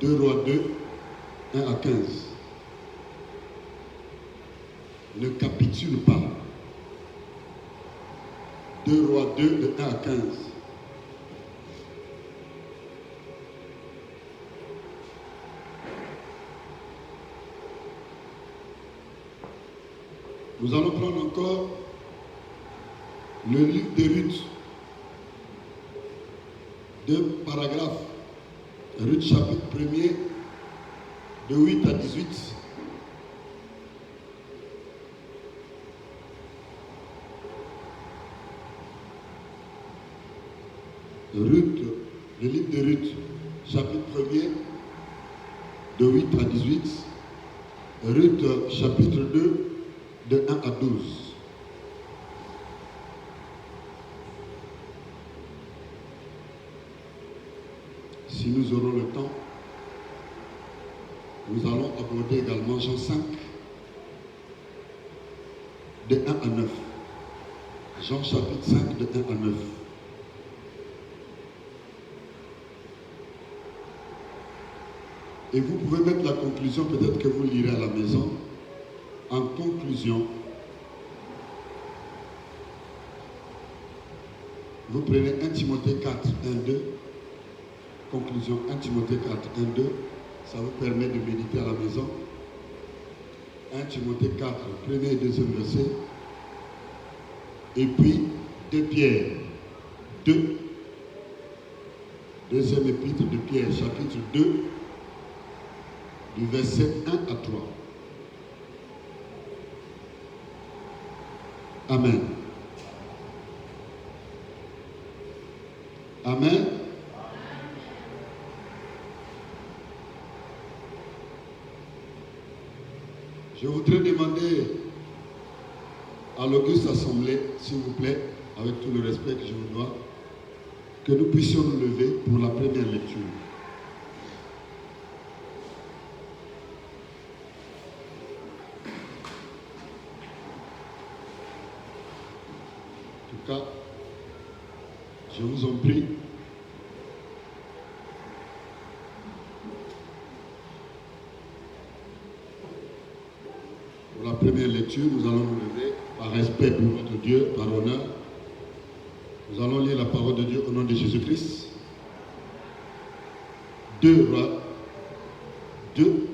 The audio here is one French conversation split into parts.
2 Rois 2, 1 à 15. Ne capitule pas. 2 Rois 2, de 1 à 15. Nous allons prendre encore le livre de Ruth. 2 paragraphes. Ruth chapitre 1er, de 8 à 18. Ruth, le livre de Ruth, chapitre 1er, de 8 à 18. Ruth, chapitre 2, de 1 à 12. Si nous aurons le temps, nous allons aborder également Jean 5, de 1 à 9. Jean chapitre 5, de 1 à 9. Et vous pouvez mettre la conclusion, peut-être que vous lirez à la maison. En conclusion, vous prenez 1 Timothée 4, 1, 2. Conclusion, 1 Timothée 4, 1, 2. Ça vous permet de méditer à la maison. 1 Timothée 4, premier et deuxième verset. Et puis, 2 Pierre 2. Deuxième épître de Pierre, chapitre 2, du verset 1 à 3. Amen. Amen. Je voudrais demander à l'Auguste Assemblée, s'il vous plaît, avec tout le respect que je vous dois, que nous puissions nous lever pour la première lecture. En tout cas, je vous en prie. Pour la première lecture, nous allons nous lever par respect pour notre Dieu, par honneur. Nous allons lire la parole de Dieu au nom de Jésus-Christ. 2 Rois 2,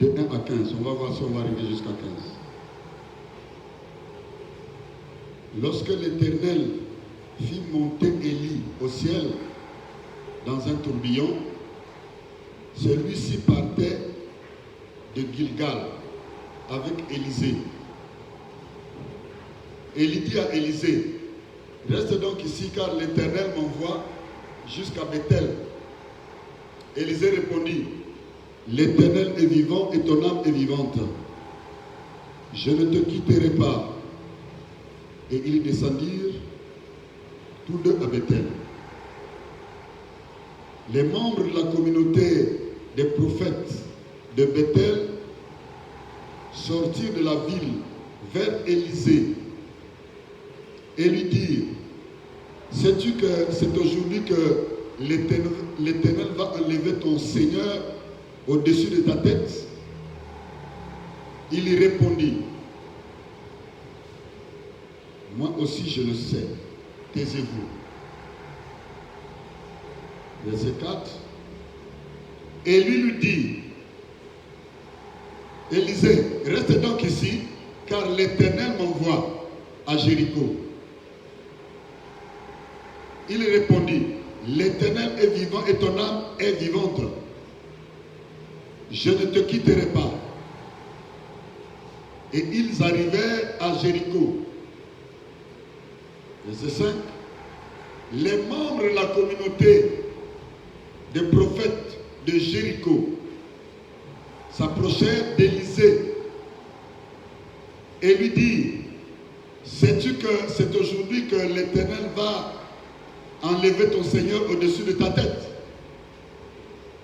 de 1 à 15. On va voir si on va arriver jusqu'à 15. Lorsque l'Éternel fit monter Élie au ciel dans un tourbillon, celui-ci partait de Gilgal avec Élisée. Élie dit à Élisée, reste donc ici car l'Éternel m'envoie jusqu'à Bethel. Élisée répondit, l'Éternel est vivant et ton âme est vivante. Je ne te quitterai pas. Et ils descendirent tous deux à Bethel. Les membres de la communauté des prophètes de Bethel sortirent de la ville vers Élisée et lui dirent, sais-tu que c'est aujourd'hui que l'Éternel va enlever ton Seigneur au-dessus de ta tête? Il y répondit, moi aussi je le sais, taisez-vous. Verset 4. Élie lui dit, Élisée, reste donc ici, car l'Éternel m'envoie à Jéricho. Il répondit, l'Éternel est vivant et ton âme est vivante. Je ne te quitterai pas. Et ils arrivèrent à Jéricho. Verset 5. Les membres de la communauté des prophètes de Jéricho s'approchèrent d'Élisée et lui dirent, sais-tu que c'est aujourd'hui que l'Éternel va enlever ton Seigneur au-dessus de ta tête?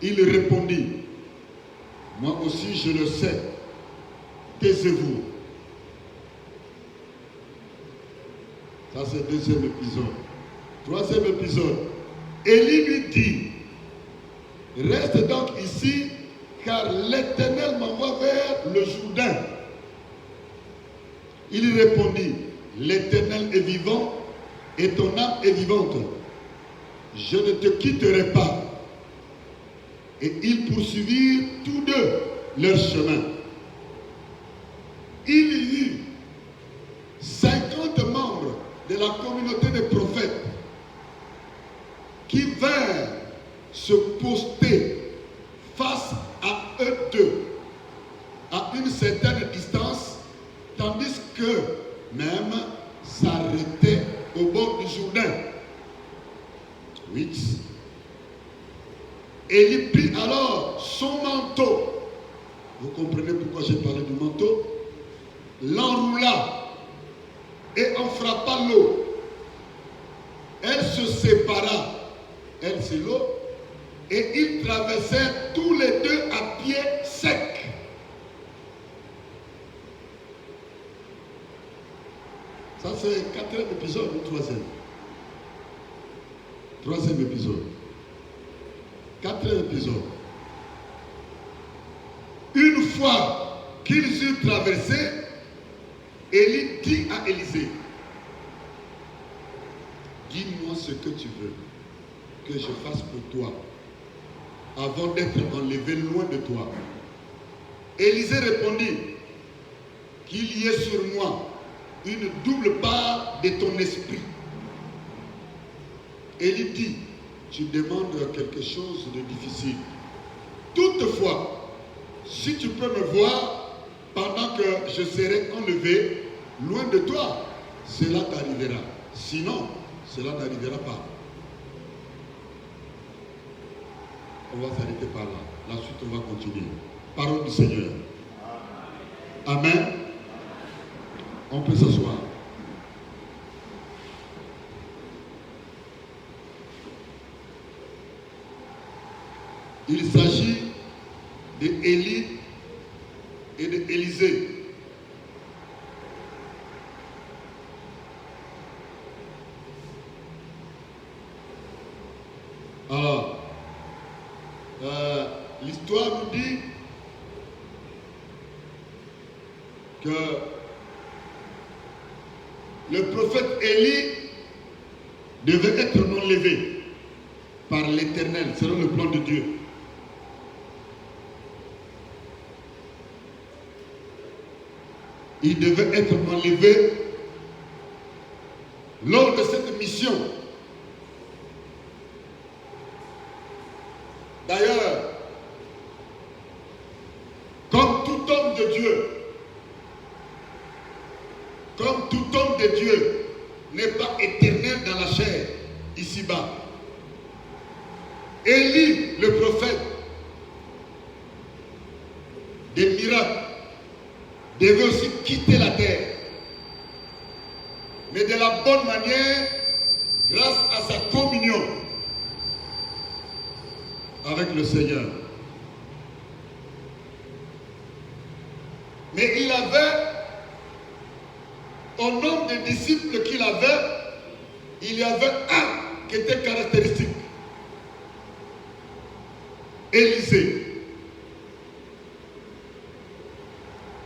Il répondit, moi aussi je le sais, taisez-vous. Ça c'est le deuxième épisode. Troisième épisode. Élie lui dit, Reste donc ici, car l'Éternel m'envoie vers le Jourdain. Il répondit, l'Éternel est vivant et ton âme est vivante. Je ne te quitterai pas. Et ils poursuivirent tous deux leur chemin. Il y eut 50 membres de la communauté des prophètes qui vinrent se poster face à eux deux, à une certaine distance, tandis que même s'arrêtaient au bord du Jourdain. 8. Et il prit alors son manteau. Vous comprenez pourquoi j'ai parlé du manteau? L'enroula et en frappa l'eau. Elle se sépara. Elle, c'est l'eau. Et ils traversèrent tous les deux à pied sec. Ça, c'est le 4e épisode ou 3e? 3e épisode. 4e épisode. Une fois qu'ils eurent traversé, Élie dit à Élisée, dis-moi ce que tu veux que je fasse pour toi avant d'être enlevé loin de toi. Élisée répondit, qu'il y ait sur moi une double part de ton esprit. Élie dit, tu demandes quelque chose de difficile. Toutefois, si tu peux me voir pendant que je serai enlevé loin de toi, cela t'arrivera. Sinon, cela n'arrivera pas. On va s'arrêter par là. La suite, on va continuer. Parole du Seigneur. Amen. On peut s'asseoir. Il s'agit d'Élie et d'Élisée. Alors, l'histoire nous dit que le prophète Élie devait être enlevé par l'Éternel, selon le plan de Dieu. Il devait être enlevé lors de cette mission. D'ailleurs, comme tout homme de Dieu n'est pas éternel dans la chair, ici-bas, Élie, le prophète, des miracles, devait aussi quitter la terre. Mais de la bonne manière, grâce à sa communion avec le Seigneur. Mais il avait, au nombre des disciples qu'il avait, il y avait un qui était caractéristique. Élisée.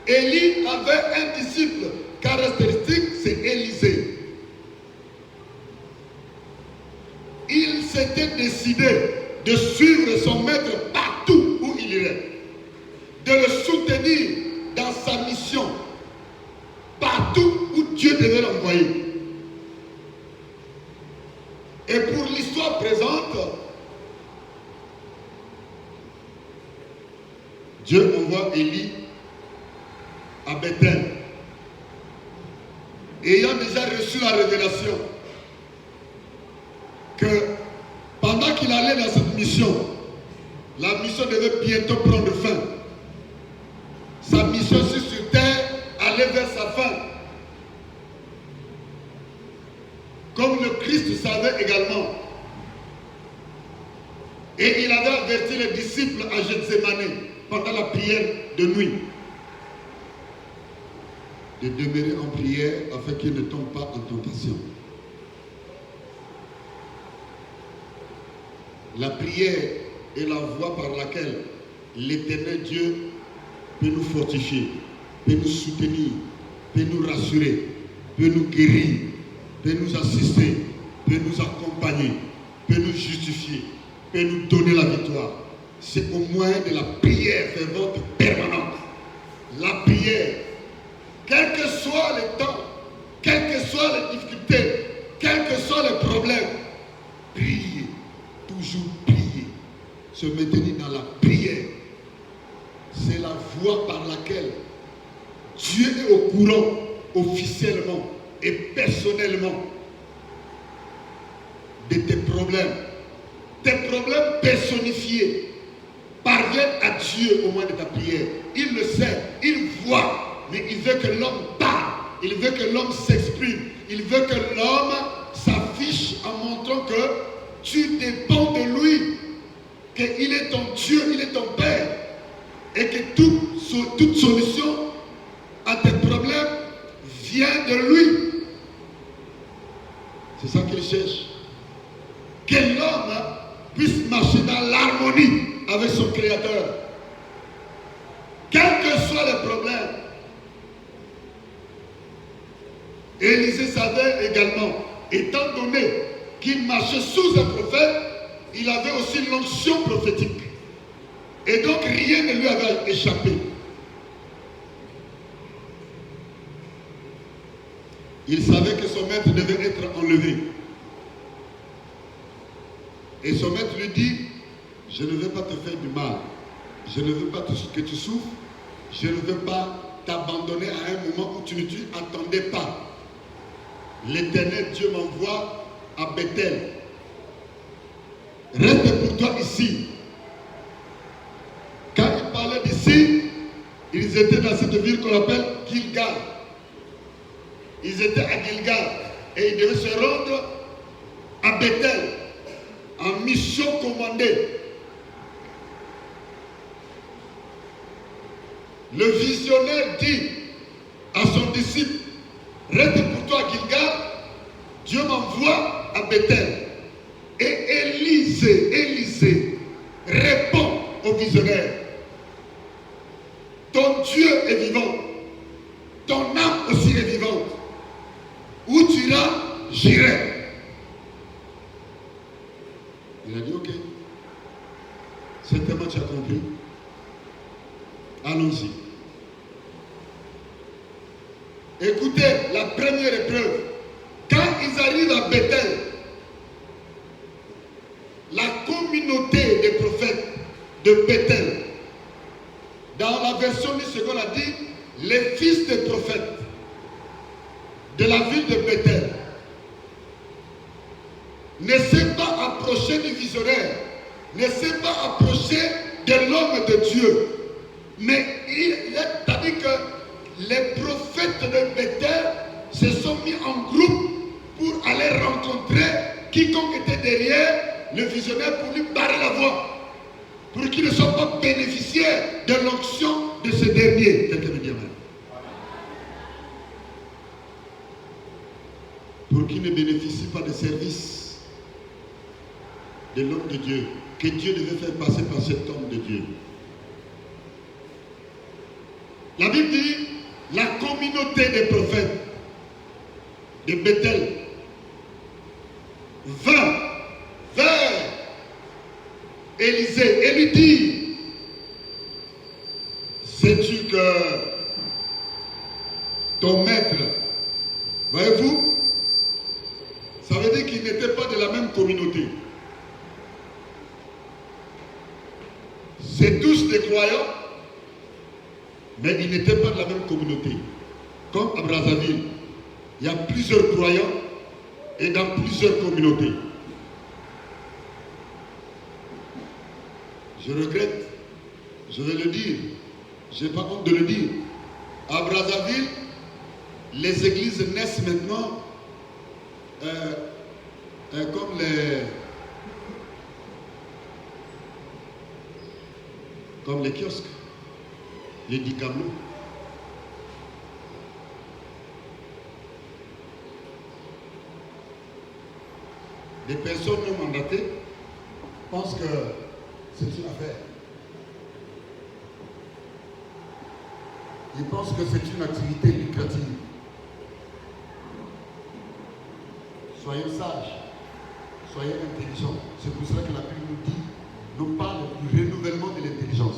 Élie avait un disciple caractéristique, c'est Élisée. Il s'était décidé de suivre son maître partout où il irait, de le soutenir dans sa mission, partout où Dieu devait l'envoyer. Et pour l'histoire présente, Dieu envoie Élie à Bethel, ayant déjà reçu la révélation que pendant qu'il allait dans cette mission, la mission devait bientôt prendre fin. Sa mission sur terre allait vers sa fin. Comme le Christ savait également. Et il avait averti les disciples à Gethsémane pendant la prière de nuit de demeurer en prière afin qu'ils ne tombent pas en tentation. La prière est la voie par laquelle l'Éternel Dieu peut nous fortifier, peut nous soutenir, peut nous rassurer, peut nous guérir, peut nous assister, peut nous accompagner, peut nous justifier, peut nous donner la victoire. C'est au moyen de la prière fervente permanente. La prière, quel que soit le temps, quelles que soient les difficultés, quels que soient les problèmes, prier, toujours prier, se maintenir dans la prière. C'est la voie par laquelle Dieu est au courant officiellement et personnellement de tes problèmes. Tes problèmes personnifiés parviennent à Dieu au moyen de ta prière. Il le sait, il voit, mais il veut que l'homme parle, il veut que l'homme s'exprime, il veut que l'homme s'affiche en montrant que tu dépends de lui, qu'il est ton Dieu, il est ton Père, et que toute solution à tes problèmes vient de lui. C'est ça qu'il cherche. Que l'homme puisse marcher dans l'harmonie avec son Créateur. Quels que soient les problèmes. Élisée savait également, étant donné qu'il marchait sous un prophète, il avait aussi l'onction prophétique. Et donc rien ne lui avait échappé. Il savait que son maître devait être enlevé. Et son maître lui dit, je ne veux pas te faire du mal. Je ne veux pas que tu souffres. Je ne veux pas t'abandonner à un moment où tu ne t'y attendais pas. L'Éternel Dieu m'envoie à Bethel. Reste pour toi ici. Quand il parlait d'ici, ils étaient dans cette ville qu'on appelle Gilgal. Ils étaient à Gilgal et ils devaient se rendre à Bethel en mission commandée. Le visionnaire dit à son disciple, reste pour toi à Gilgal, Dieu m'envoie à Bethel. Et Élisée répond au visionnaire, ton Dieu est vivant, ton âme aussi est vivante. Où tu iras, j'irai. Il a dit, ok, certainement tu as compris. Allons-y. Écoutez, la première épreuve. Quand ils arrivent à Bethel, la communauté des prophètes de Bethel, dans la version du second, a dit les fils des prophètes de la ville de Bethel ne s'est pas approché du visionnaire, ne s'est pas approché de l'homme de Dieu. Mais c'est-à-dire que les prophètes de Bethel se sont mis en groupe pour aller rencontrer quiconque était derrière le visionnaire pour lui barrer la voie, pour qu'il ne soit pas bénéficiaire de l'onction de ce dernier. Quelqu'un me dit amen. Pour qu'il ne bénéficie pas des services de l'homme de Dieu, que Dieu devait faire passer par cet homme de Dieu. La Bible dit, la communauté des prophètes de Bethel vint vers Élisée et lui dit, sais-tu que ton maître, voyez-vous, ça veut dire qu'ils n'étaient pas de la même communauté. C'est tous des croyants, mais ils n'étaient pas de la même communauté. Comme à Brazzaville, il y a plusieurs croyants et dans plusieurs communautés. Je regrette, je vais le dire, je n'ai pas honte de le dire. À Brazzaville, les églises naissent maintenant comme les kiosques, les dicamos. Des personnes non mandatées pensent que c'est une affaire. Ils pensent que c'est une activité lucrative. Soyez sages, soyez intelligents. C'est pour cela que la Bible nous dit, nous parle du renouvellement de l'intelligence.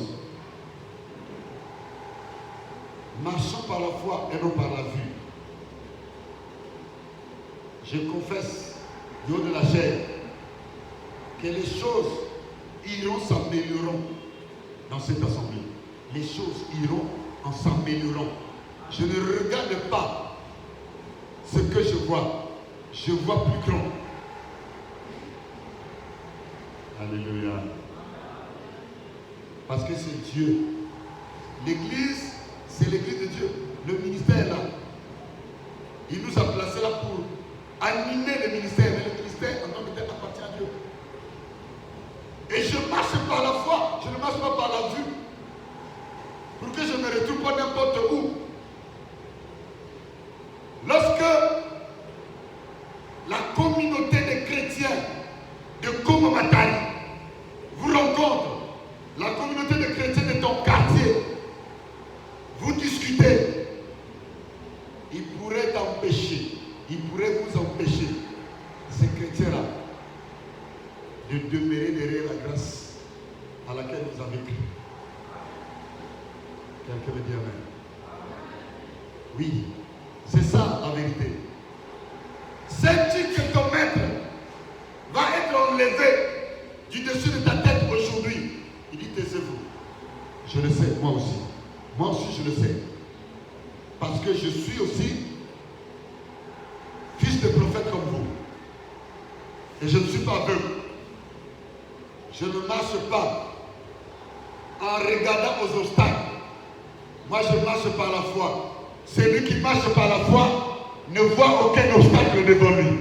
Marchons par la foi et non par la vue. Je confesse, du haut de la chair, que les choses iront s'améliorant dans cette assemblée. Les choses iront en s'améliorant. Je ne regarde pas ce que je vois plus grand. Alléluia. Parce que c'est Dieu. L'église, c'est l'église de Dieu. Le ministère est là. Il nous a placés là pour animer le ministère. Mais le ministère, en tant que tel, appartient à Dieu. Et je marche par la foi, je ne marche pas par la vue. Pour que je ne me retrouve pas n'importe où. Lorsque la communauté des chrétiens de Komomatari vous rencontre, la communauté des chrétiens de ton quartier, vous discutez, ils pourraient t'empêcher, ils pourraient vous empêcher, ces chrétiens-là, de demeurer derrière la grâce à laquelle vous avez cru. Quelqu'un veut dire amen? Oui, c'est ça la vérité. Sais-tu que ton maître va être enlevé du dessus de ta tête aujourd'hui? Il dit, taisez-vous. Je le sais, moi aussi. Moi aussi, je le sais. Parce que je suis aussi fils de prophète comme vous. Et je ne suis pas aveugle. Je ne marche pas en regardant aux obstacles. Moi, je marche par la foi. Celui qui marche par la foi ne voit aucun obstacle devant lui.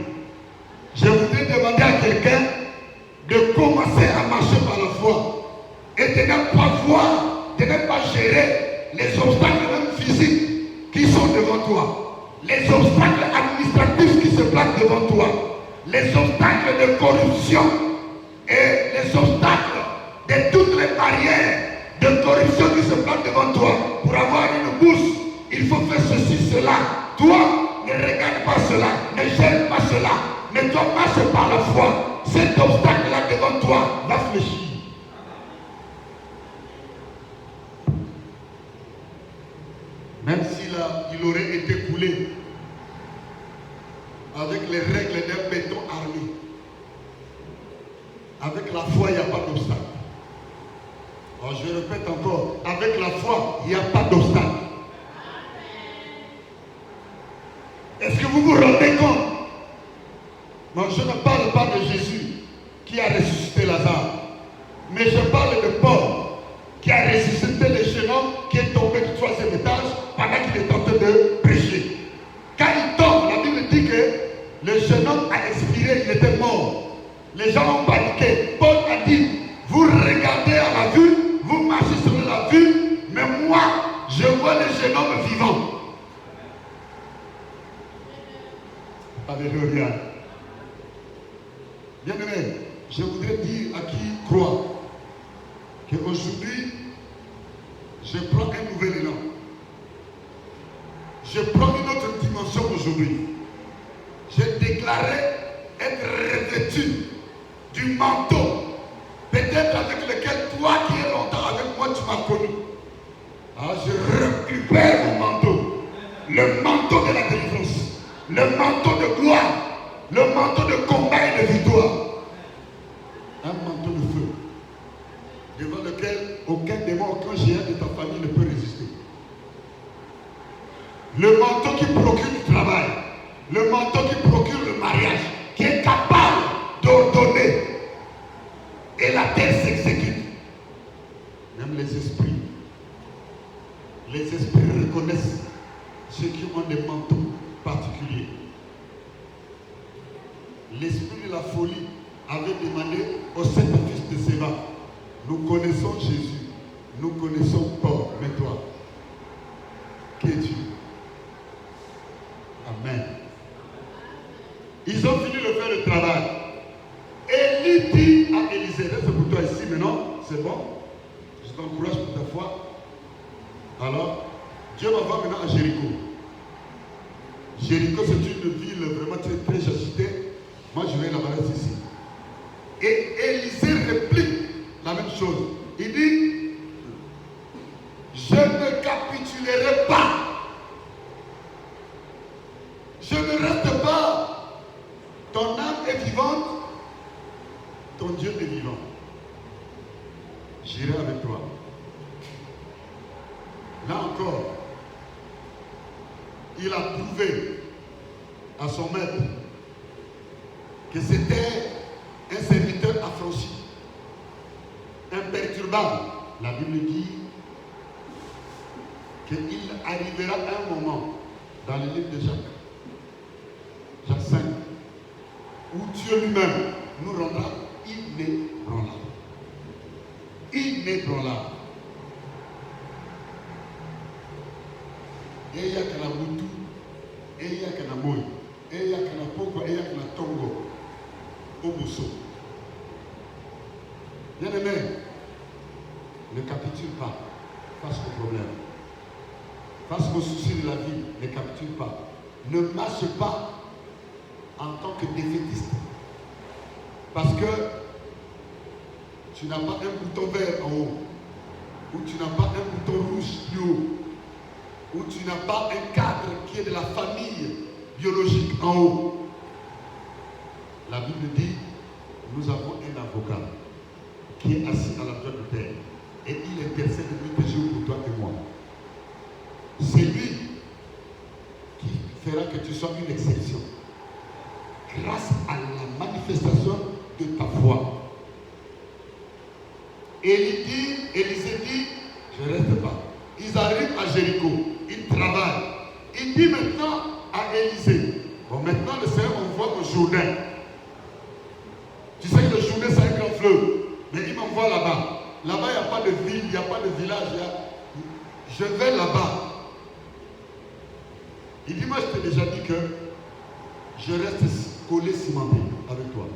Je voudrais demander à quelqu'un de commencer à marcher par la foi et de ne pas voir, de ne pas gérer les obstacles même physiques qui sont devant toi, les obstacles administratifs qui se placent devant toi, les obstacles de corruption et les obstacles de toutes les barrières de corruption qui se placent devant toi. Pour avoir une bourse, il faut faire ceci, cela. Toi, ne regarde pas cela, ne gêne pas cela, mais toi marche par la foi. Cet obstacle-là devant toi va fléchir. Même s'il aurait été coulé avec les règles d'un béton armé, avec la foi, il n'y a pas d'obstacle. Alors je répète encore, avec la foi, il n'y a pas d'obstacle. Est-ce que vous vous rendez compte? Non, je ne parle pas de Jésus qui a ressuscité Lazare, mais je parle de Paul qui a ressuscité le jeune homme qui est tombé du 3e étage pendant qu'il est en train de prêcher. Quand il tombe, la Bible dit que le jeune homme a expiré, il était mort. Les gens ont paniqué. Paul a dit, vous regardez à la vue, vous marchez sur la vue, mais moi, je vois le jeune homme vivant. Alléluia. Bien-aimé, je voudrais dire à qui croit qu'aujourd'hui, je prends un nouvel élan. Je prends une autre dimension aujourd'hui. J'ai déclaré être revêtu du manteau, peut-être avec lequel toi qui es longtemps avec moi, tu m'as connu. Alors je récupère mon manteau, le manteau de la délivrance, le manteau de gloire, le manteau de combat et de victoire. Un manteau de feu, devant lequel aucun démon, aucun géant de ta famille ne peut résister. Le manteau qui procure du travail, le manteau qui procure le mariage, qui est capable d'ordonner. Et la terre s'exécute. Même les esprits reconnaissent ceux qui ont des manteaux particuliers. L'esprit de la folie avait demandé aux 7 fils de Séva, nous connaissons Jésus, nous connaissons Paul, mais toi, qui es-tu? Amen. Ils ont fini de faire le travail. Élie dit à Élisée, c'est pour toi ici maintenant, c'est bon. Je t'encourage pour ta foi. Alors, Dieu m'envoie maintenant à Jéricho. Jéricho, c'est une ville vraiment très, très agitée. Moi, je vais la balader ici. Et Élisée réplique la même chose. Il dit, je ne capitulerai pas. Je ne reste pas. Ton âme est vivante. Ton Dieu est vivant. J'irai avec toi. Là encore, il a prouvé à son maître que c'était un serviteur affranchi, imperturbable. La Bible dit qu'il arrivera un moment dans le livre de Jacques 5, où Dieu lui-même nous rendra inébranlables. Inébranlables. Eya kana mutu, eya kana moi, eya kana poko, eya kana tongo, obuso. Bien aimé, ne capitule pas face au problème. Face aux soucis de la vie, ne capitule pas. Ne marche pas en tant que défaitiste. Parce que tu n'as pas un bouton vert en haut, ou tu n'as pas un bouton rouge plus haut, où tu n'as pas un cadre qui est de la famille biologique en haut. La Bible dit, nous avons un avocat qui est assis à la droite du Père et il intercède nuit et jour pour toi et moi. C'est lui qui fera que tu sois une exception grâce à la manifestation de ta foi. Élisée dit, je ne reste pas. Ils arrivent à Jéricho. Il travaille. Il dit maintenant à Élisée, bon maintenant le Seigneur m'envoie au Jourdain. Tu sais que le Jourdain c'est un grand fleuve, mais il m'envoie là-bas. Là-bas il n'y a pas de ville, il n'y a pas de village. Je vais là-bas. Il dit, moi je t'ai déjà dit que je reste collé cimenté avec toi.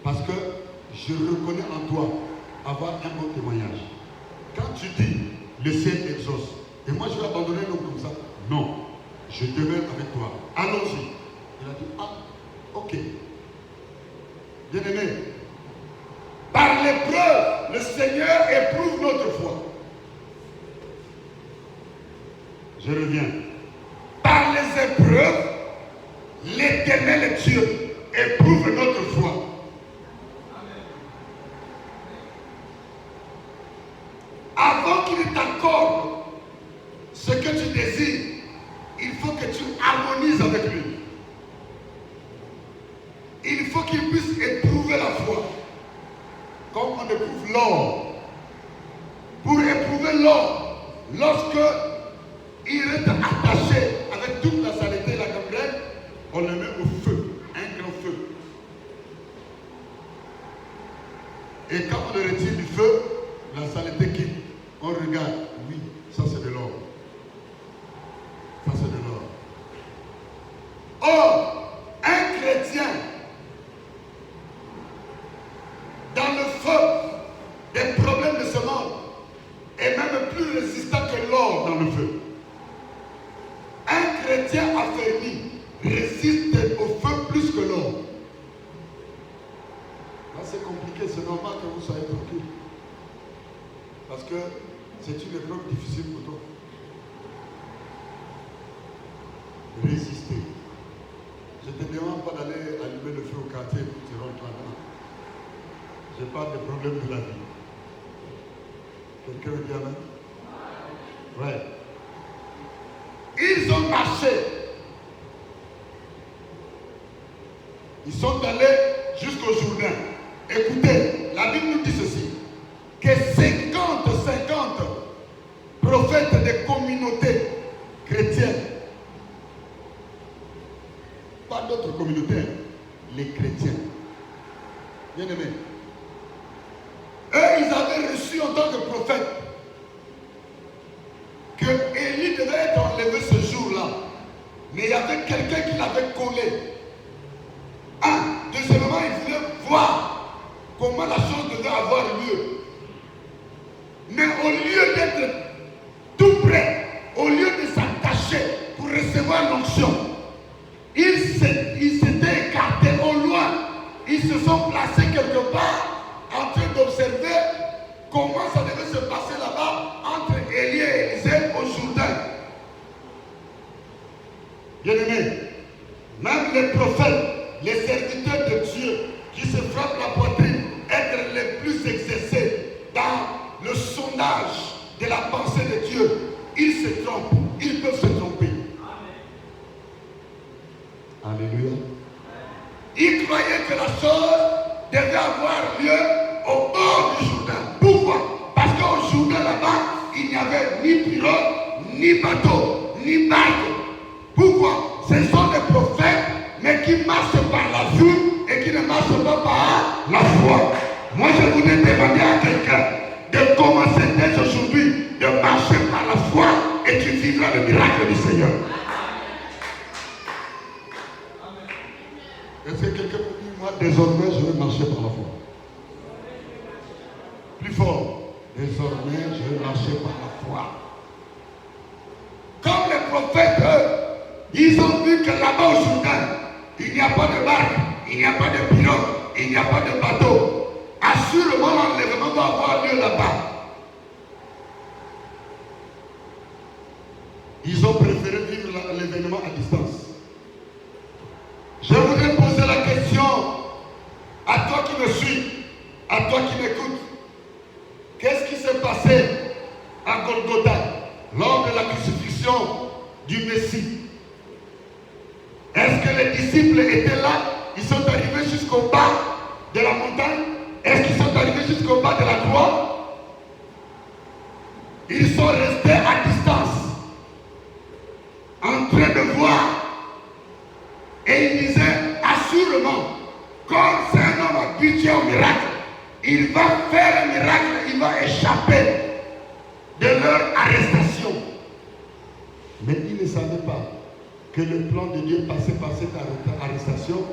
Parce que je reconnais en toi avoir un bon témoignage. Quand tu dis, le ciel exauce, et moi je vais abandonner l'homme comme ça, non, je demeure avec toi. Allons-y. Il a dit, ah, ok. Bien aimé, par l'épreuve, le Seigneur éprouve notre foi. Je reviens. Par les épreuves, l'Éternel Dieu éprouve notre foi. Avant qu'il t'accorde ce que tu désires, il faut que tu harmonises avec lui. Il faut qu'il puisse éprouver la foi. Comme on éprouve l'or. Pour éprouver l'or, lorsque il est attaché avec toute la saleté et la gangrène, on le met au feu, un grand feu. Et quand on le retire du feu, la saleté quitte. On regarde, oui, ça c'est de l'or. Ça c'est de l'or. Or, un chrétien, dans le feu des problèmes de ce monde, est même plus résistant que l'or dans le feu. Un chrétien affermi résiste au feu plus que l'or. Là c'est compliqué, c'est normal que vous soyez tranquille. Parce que c'est une épreuve difficile pour toi. Résister. Je ne te demande pas d'aller allumer le feu au quartier pour te rendre là-dedans. Je parle des problèmes de la vie. Quelqu'un dit amen? Ouais. Ils ont marché. Ils sont allés jusqu'au Jourdain. Écoutez, la Bible nous dit ceci, que 50 prophètes des communautés chrétiennes, pas d'autres communautés, les chrétiens, bien aimés, eux ils avaient reçu en tant que prophète que Élie devait être enlevé ce jour-là, mais il y avait quelqu'un qui l'avait collé. Deuxièmement, il voulait voir comment la chose devait avoir lieu. Mais au lieu d'être tout prêt, au lieu de s'attacher pour recevoir l'onction, ils s'étaient écartés au loin. Ils se sont placés quelque part en train d'observer comment ça devait se passer là-bas entre Élie et Élisée au Jourdain. Bien-aimés, même les prophètes, les serviteurs de Dieu qui se frappent la poitrine, être les plus exercés dans le sondage de la pensée de Dieu, ils se trompent, ils peuvent se tromper. Alléluia. Ils croyaient que la chose devait avoir lieu au bord du Jourdain. Pourquoi? Parce qu'au Jourdain là-bas, il n'y avait ni pirogue, ni bateau, ni barque. Pourquoi? Ce sont des prophètes, mais qui marchent par la vue et qui ne marchent pas par la foi. Moi, je voudrais demander à quelqu'un de commencer dès aujourd'hui de marcher par la foi et tu vivras le miracle du Seigneur. Est-ce que quelqu'un peut dire, moi, désormais, je vais marcher par la foi? Plus fort. Désormais, je vais marcher par la foi. Comme les prophètes, eux, ils ont vu que là-bas au Jourdain, il n'y a pas de barque, il n'y a pas de pirogue, il n'y a pas de bateau. Assurément, l'enlèvement va avoir lieu là-bas. Ils ont préféré vivre l'événement à distance. Je voudrais poser la question à toi qui me suis, à toi qui m'écoutes. Qu'est-ce qui s'est passé à Golgotha lors de la crucifixion du Messie? Est-ce que les disciples étaient là? Ils sont arrivés jusqu'au bas de la montagne? Est-ce qu'ils sont arrivés jusqu'au bas de la croix? Ils sont restés à distance, en train de voir. Et il disait, assurément, comme c'est un homme habitué au miracle, il va faire un miracle, il va échapper de leur arrestation. Mais il ne savait pas que le plan de Dieu passait par cette arrestation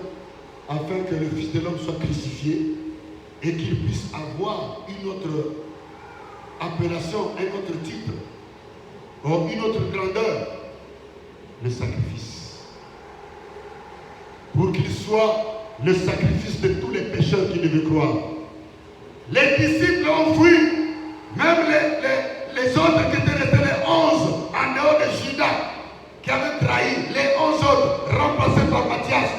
afin que le Fils de l'homme soit crucifié et qu'il puisse avoir une autre appellation, un autre titre, ou une autre grandeur, le sacrifice. Pour qu'il soit le sacrifice de tous les pécheurs qui devaient croire. Les disciples ont fui, même les autres qui étaient restés, les 11, en dehors de Judas, qui avaient trahi, les 11 autres, remplacés par Matthias,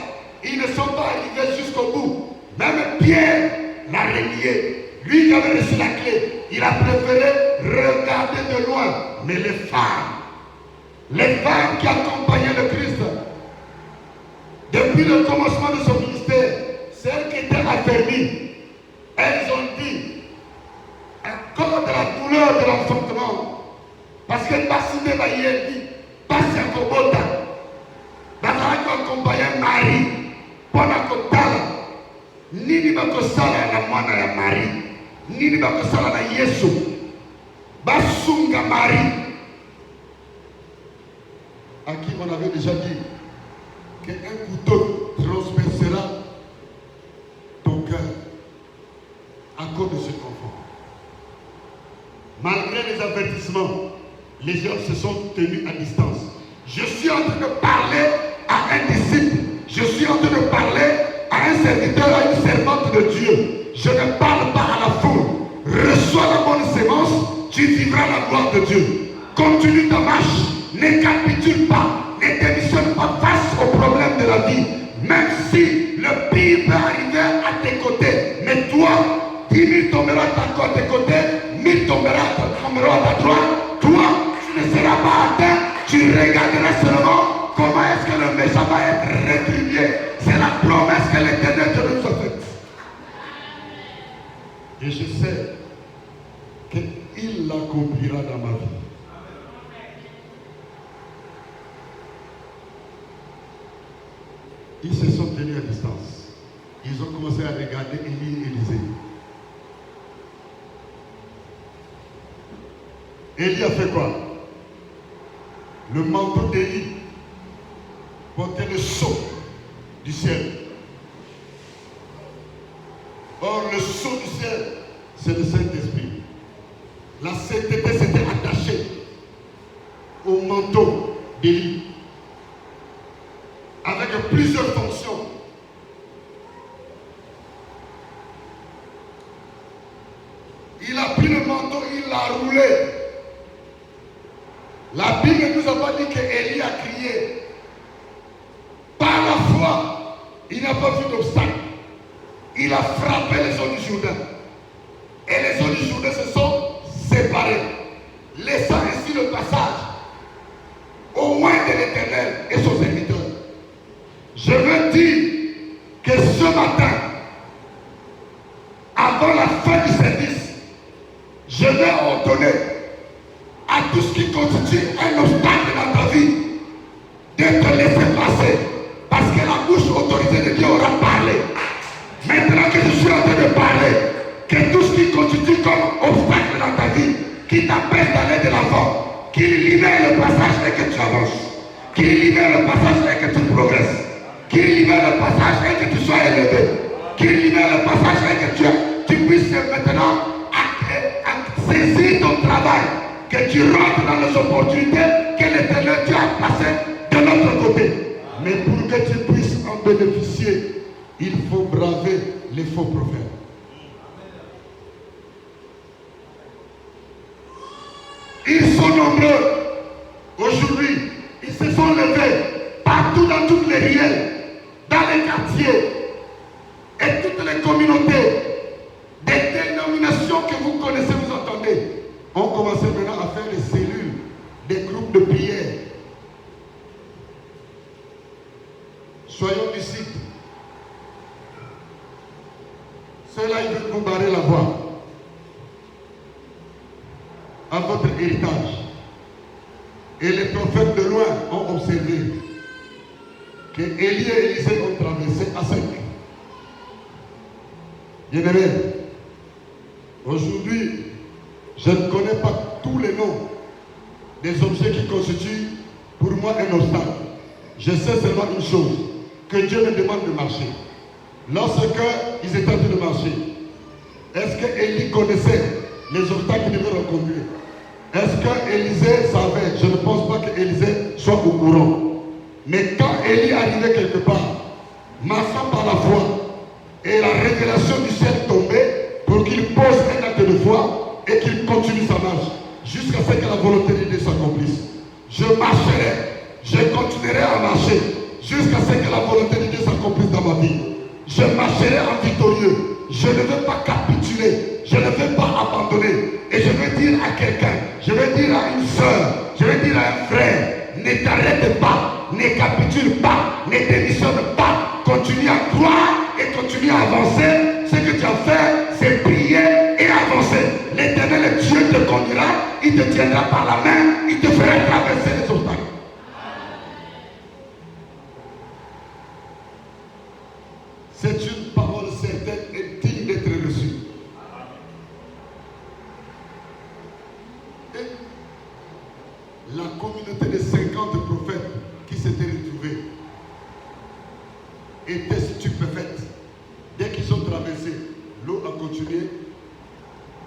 ils ne sont pas arrivés jusqu'au bout. Même Pierre l'a renié. Lui qui avait reçu la clé, il a préféré regarder de loin. Mais les femmes qui accompagnaient le Christ, depuis le commencement de son ministère, celles qui étaient affermies, elles ont dit, à cause de la douleur de l'enfantement, parce que Bassine va y être dit, Bassi à Kobota, Bazara qui accompagnait Marie, pendant que Tala, Nini Bakosala la Mana ya Marie, Nini Bakosala la Yesu, Basunga Marie, à qui on avait déjà dit qu'un couteau transpercera ton cœur à cause de cet enfant. Malgré les avertissements, les gens se sont tenus à distance. Je suis en train de parler à un disciple. Je suis en train de parler à un serviteur, à une servante de Dieu. Je ne parle pas à la foule. Reçois la bonne sémence, tu vivras la gloire de Dieu. Continue ta marche. Ne capitule pas. Ne démissionne pas face aux problèmes de la vie. Même si le pire peut arriver à tes côtés. Mais toi, 10 000 tomberont à tes côtés, 1000 tomberont à ta droite. Toi, tu ne seras pas atteint. Tu regarderas seulement comment est-ce que le méchant va être rétribué. C'est la promesse que l'Éternel nous a faite. Et je sais qu'il l'accomplira dans ma vie. Ils se sont tenus à distance. Ils ont commencé à regarder Élie et Élisée. Élie a fait quoi? Le manteau d'Élie portait le sceau du ciel. Or, le sceau du ciel, c'est le Saint-Esprit. La sainteté s'était attachée au manteau d'Élie, avec plusieurs fonctions. Il a pris le manteau, il l'a roulé. La Bible ne nous a pas dit qu'Élie a crié. Par la foi, il n'a pas vu d'obstacle. Il a frappé les eaux du Jourdain. Et les eaux du Jourdain se sont séparées, laissant ainsi le passage au moins de l'Éternel et son serviteur. Je veux dire que ce matin, avant la fin du service, je vais ordonner à tout ce qui constitue un obstacle dans ta vie de te laisser passer, parce que la bouche autorisée de Dieu aura parlé. Maintenant que je suis en train de parler, que tout ce qui constitue comme obstacle dans ta vie, qui t'empêche d'aller de l'avant, qu'il libère le passage et que tu avances, qu'il libère le passage et que tu progresses, qu'il libère le passage et que tu sois élevé, qu'il libère le passage et que tu puisses maintenant saisir ton travail, que tu rentres dans les opportunités que l'Éternel Dieu a placées de notre côté. Mais pour que tu puisses en bénéficier, il faut braver les faux prophètes. Ils sont nombreux. Aujourd'hui, ils se sont levés partout dans toutes les ruelles, dans les quartiers et toutes les communautés, des dénominations que vous connaissez, vous entendez. On commence maintenant à faire des cellules, des groupes de prière. Soyons lucides. Ceux-là, ils veulent vous barrer la voie à votre héritage. Et les prophètes de loin ont observé que Élie et Élisée ont traversé à sec. Bien-aimés, aujourd'hui, je ne connais pas tous les noms des objets qui constituent pour moi un obstacle. Je sais seulement une chose, que Dieu me demande de marcher. Lorsque ils étaient en train de marcher, est-ce que Élie connaissait les obstacles qu'il devait rencontrer? Est-ce qu'Élisée savait? Je ne pense pas qu'Élisée soit au courant. Mais quand Élie arrivait quelque part, marchant par la foi, et la révélation du ciel tombait pour qu'il pose un acte de foi et qu'il continue sa marche jusqu'à ce que la volonté de Dieu s'accomplisse. Je marcherai, je continuerai à marcher jusqu'à ce que la volonté de Dieu s'accomplisse dans ma vie. Je marcherai en victorieux. Je ne veux pas capituler. Je ne veux pas abandonner. Et je veux dire à quelqu'un, je veux dire à une soeur, je veux dire à un frère, ne t'arrête pas, ne capitule pas, ne démissionne pas. Continue à croire et continue à avancer. Ce que tu as fait, c'est prier et avancer. L'Éternel Dieu te conduira, il te tiendra par la main, il te fera traverser les obstacles. C'est une parole certaine et digne d'être reçue. Et la communauté de 50 prophètes qui s'étaient retrouvés était stupéfaite. Dès qu'ils ont traversé, l'eau a continué,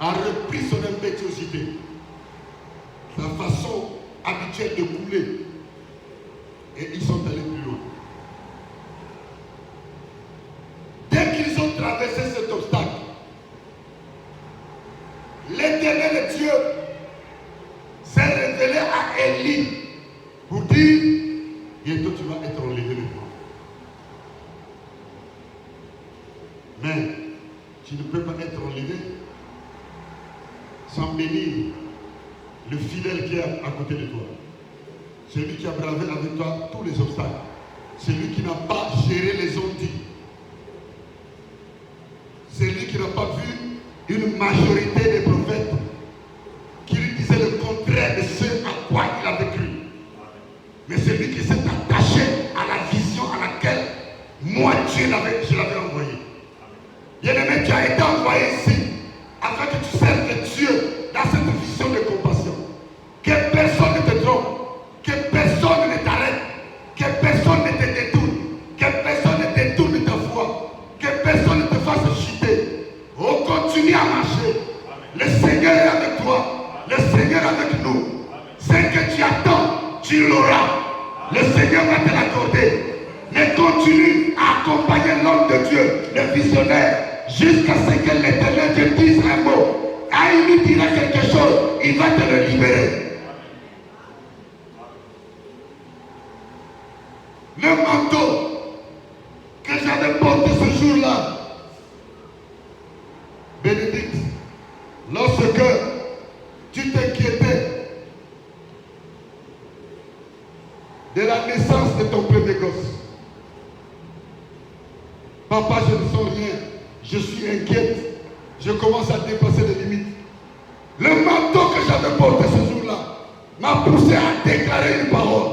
a repris son impétuosité, sa façon habituelle de couler, et ils sont allés plus loin. Dès qu'ils ont traversé cet obstacle, l'Éternel Dieu s'est révélé à Élie pour dire, bientôt tu vas être enlevé maintenant. Mais tu ne peux pas être enlevé sans bénir le fidèle qui est à côté de toi. Celui qui a bravé avec toi tous les obstacles. Celui qui n'a pas géré les ondits. Celui qui n'a pas vu une majorité des prophètes qui lui disaient le contraire de ce à quoi il avait cru. Mais celui qui s'est attaché à la vision à laquelle moi Dieu je l'avais envoyé. Bien-aimé, tu as été envoyé ici afin que tu serves Dieu dans cette vision de compassion. Que personne ne te trompe, que personne ne t'arrête, que personne ne te détourne, que personne ne détourne ta foi, que personne ne te fasse chuter. continue à accompagner l'homme de Dieu, le visionnaire, jusqu'à ce que l'Éternel te dise un mot. Ah, il lui dira quelque chose, il va te le libérer. Le manteau que j'avais porté ce jour-là, Bénédicte, lorsque tu t'inquiétais de la naissance de ton premier gosse, papa, je ne sens rien, je suis inquiète, je commence à dépasser les limites. Le manteau que j'avais porté ce jour-là m'a poussé à déclarer une parole.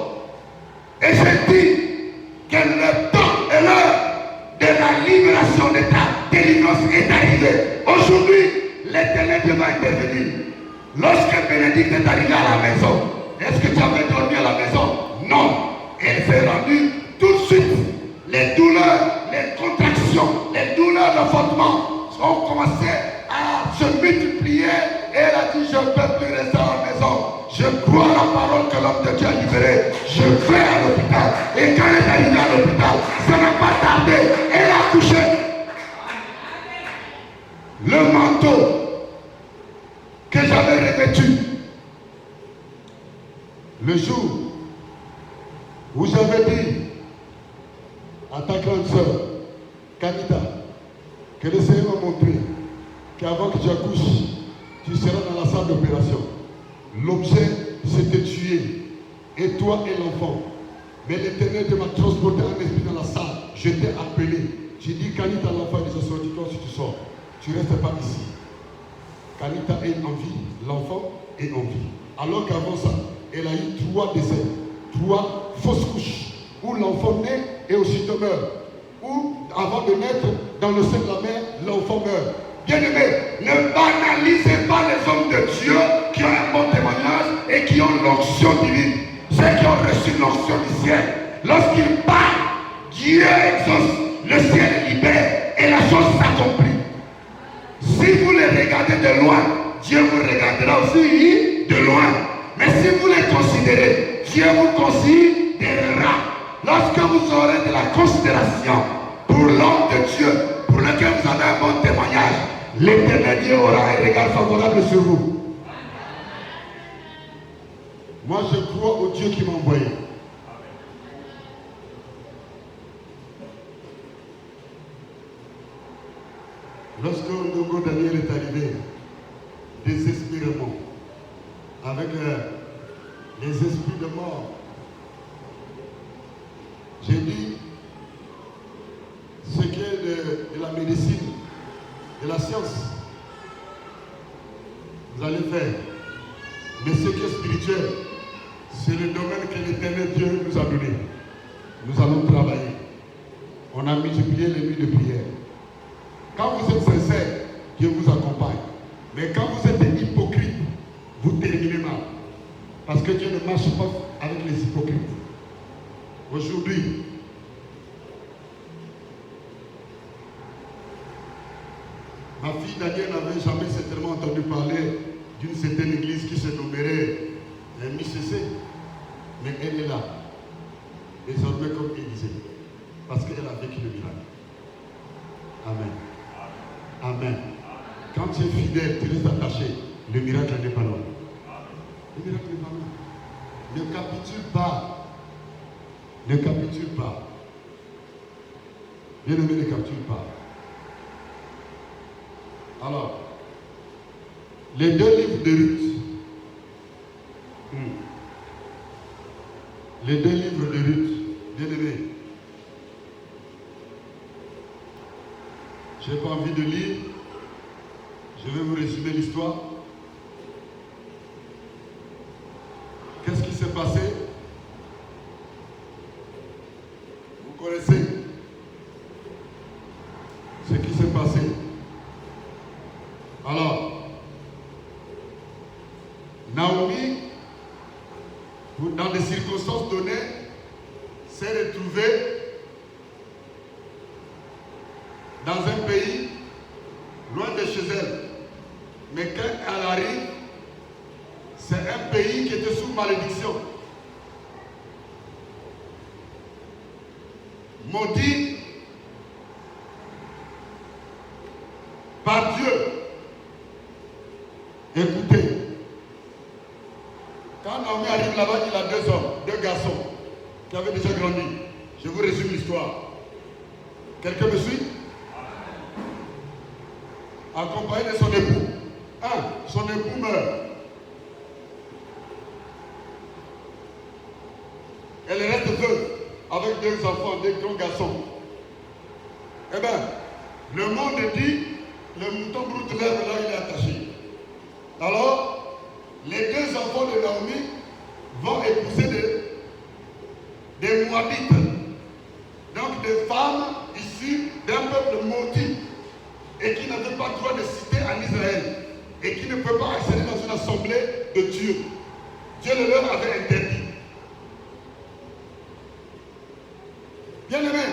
Et j'ai dit que le temps et l'heure de la libération de ta délivrance est arrivé. Aujourd'hui, l'Éternel Dieu va intervenir. Lorsque Bénédicte est arrivé à la maison, est-ce que tu avais dormi à la maison? Non. Elle s'est rendue tout de suite. Les douleurs, les contractions, les douleurs d'enfantement ont commencé à se multiplier. Et elle a dit, je ne peux plus rester à la maison. Je crois à la parole que l'homme de Dieu a libérée. Je vais à l'hôpital. Et quand elle est arrivée à l'hôpital, ça n'a pas tardé. Elle a couché. Le manteau que j'avais revêtu le jour où j'avais dit à ta grande sœur, Kanita, que le Seigneur m'a montré qu'avant que tu accouches, tu seras dans la salle d'opération. L'objet, c'était tué, et toi et l'enfant. Mais l'Éternel m'a transporté en esprit dans la salle. Je t'ai appelé. J'ai dit, Kanita, l'enfant, il est sorti. Toi, si tu sors, tu ne restes pas ici. Kanita est en vie, l'enfant est en vie. Alors qu'avant ça, elle a eu 3 décès, 3 fausses couches, où l'enfant naît et aussitôt meurt. Ou avant de naître dans le sein de la mère, l'enfant meurt. Bien-aimé, ne banalisez pas les hommes de Dieu qui ont un bon témoignage et qui ont l'onction divine. Ceux qui ont reçu l'onction du ciel. Lorsqu'ils parlent, Dieu exauce, le ciel est libéré et la chose s'accomplit. Si vous les regardez de loin, Dieu vous regardera aussi de loin. Mais si vous les considérez, Dieu vous considérera. Lorsque vous aurez de la considération pour l'homme de Dieu, pour lequel vous avez un bon témoignage, l'Éternel Dieu aura un regard favorable sur vous. Moi, je crois au Dieu qui m'a envoyé. Lorsque Ndongo Daniel est arrivé, désespérément, avec les esprits de mort, j'ai dit, ce qui est de la médecine, de la science, vous allez faire. Mais ce qui est spirituel, c'est le domaine que l'Éternel Dieu nous a donné. Nous allons travailler. On a multiplié les nuits de prière. Quand vous êtes sincère, Dieu vous accompagne. Mais quand vous êtes hypocrite, vous terminez mal. Parce que Dieu ne marche pas avec les hypocrites. Aujourd'hui, ma fille Daniel n'avait jamais certainement entendu parler d'une certaine église qui se nommerait MICC. Mais elle est là, désormais comme Élisée, parce qu'elle a vécu le miracle. Amen. Amen. Quand tu es fidèle, tu restes attaché, le miracle n'est pas loin. Le miracle n'est pas loin. Ne capitule pas. Ne capitule pas. Bien-aimé, ne capitule pas. Alors, les 2 livres de Ruth. Les 2 livres de Ruth, bien-aimé. Je n'ai pas envie de lire. Je vais vous résumer l'histoire. Qu'est-ce qui s'est passé? Vous connaissez ce qui s'est passé. Alors, Naomi, dans des circonstances données, s'est retrouvée dans un pays loin de chez elle. Mais quand elle arrive, c'est un pays qui était sous malédiction. maudit par Dieu. Écoutez, quand Naomi arrive là-bas, il a deux hommes, deux garçons qui avaient déjà grandi. Je vous résume l'histoire. Quelqu'un me suit? Accompagné de son époux. Son époux meurt. Elle reste veuve avec deux enfants, deux grands garçons. Eh bien, le monde dit, le mouton brute lève là il est attaché. Alors, les deux enfants de Naomi vont épouser des Moabites. Donc des femmes issues d'un peuple maudit et qui n'avaient pas droit de citer en Israël et qui ne peuvent pas accéder dans une assemblée de Dieu. Dieu le leur avait interdit. Bien aimé,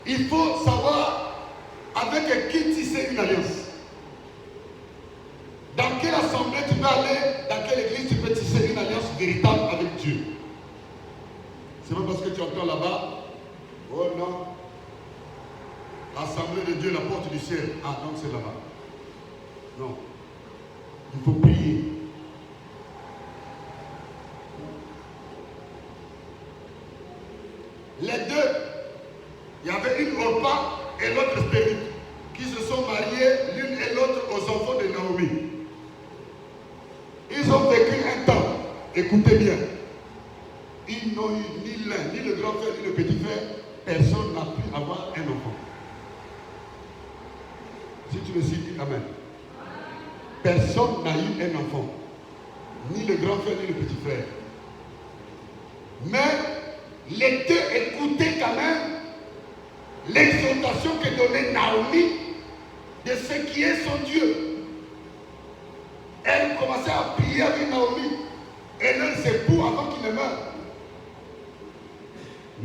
il faut savoir avec qui tisser une alliance. Dans quelle assemblée tu peux aller, dans quelle église tu peux tisser une alliance véritable avec Dieu. C'est pas parce que tu entends là-bas, oh non, assemblée de Dieu, la porte du ciel. Ah donc c'est là-bas. Non. Il faut prier. Les deux, il y avait une Orpa et l'autre stérile qui se sont mariés l'une et l'autre aux enfants de Naomi. Ils ont vécu un temps, écoutez bien, ils n'ont eu ni l'un, ni le grand frère, ni le petit frère, personne n'a pu avoir un enfant. Si tu me suis dit amen. Personne n'a eu un enfant, ni le grand frère, ni le petit frère. Mais les deux écoutaient quand même l'exhortation que donnait Naomi de ce qui est son Dieu. Elle commençait à prier avec Naomi et leur époux avant qu'il ne meure.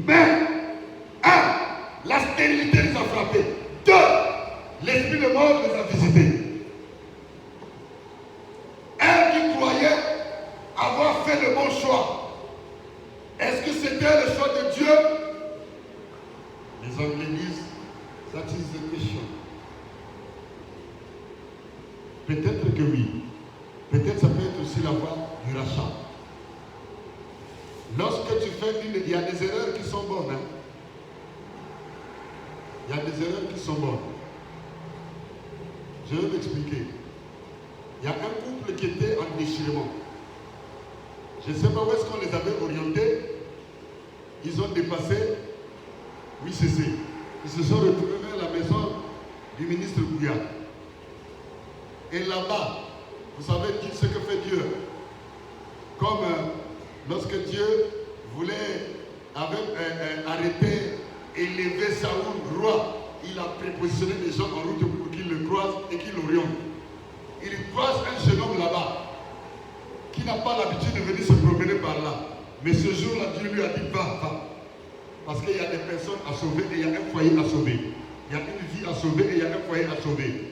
Mais, la stérilité les a frappés. 2, l'esprit de mort les a visités. Elle qui croyait avoir fait le bon choix, est-ce que c'était le choix de Dieu? Les Anglais disent, that is the question. Peut-être que oui. Peut-être ça peut être aussi la voie du rachat. Lorsque tu fais il y a des erreurs qui sont bonnes. Hein? Il y a des erreurs qui sont bonnes. Je vais m'expliquer. Il y a un couple qui était en déchirement. Je ne sais pas où est-ce qu'on les avait orientés. Ils ont dépassé WICC. Ils se sont retrouvés vers la maison du ministre Gouya. Et là-bas, vous savez ce que fait Dieu. Comme lorsque Dieu voulait arrêter, élever Saoul, roi, il a prépositionné des gens en route pour qu'ils le croisent et qu'ils l'orientent. Il croise un jeune homme là-bas qui n'a pas l'habitude de venir se promener par là. Mais ce jour-là, Dieu lui a dit, va. Parce qu'il y a des personnes à sauver et il y a un foyer à sauver. Il y a une vie à sauver et il y a un foyer à sauver.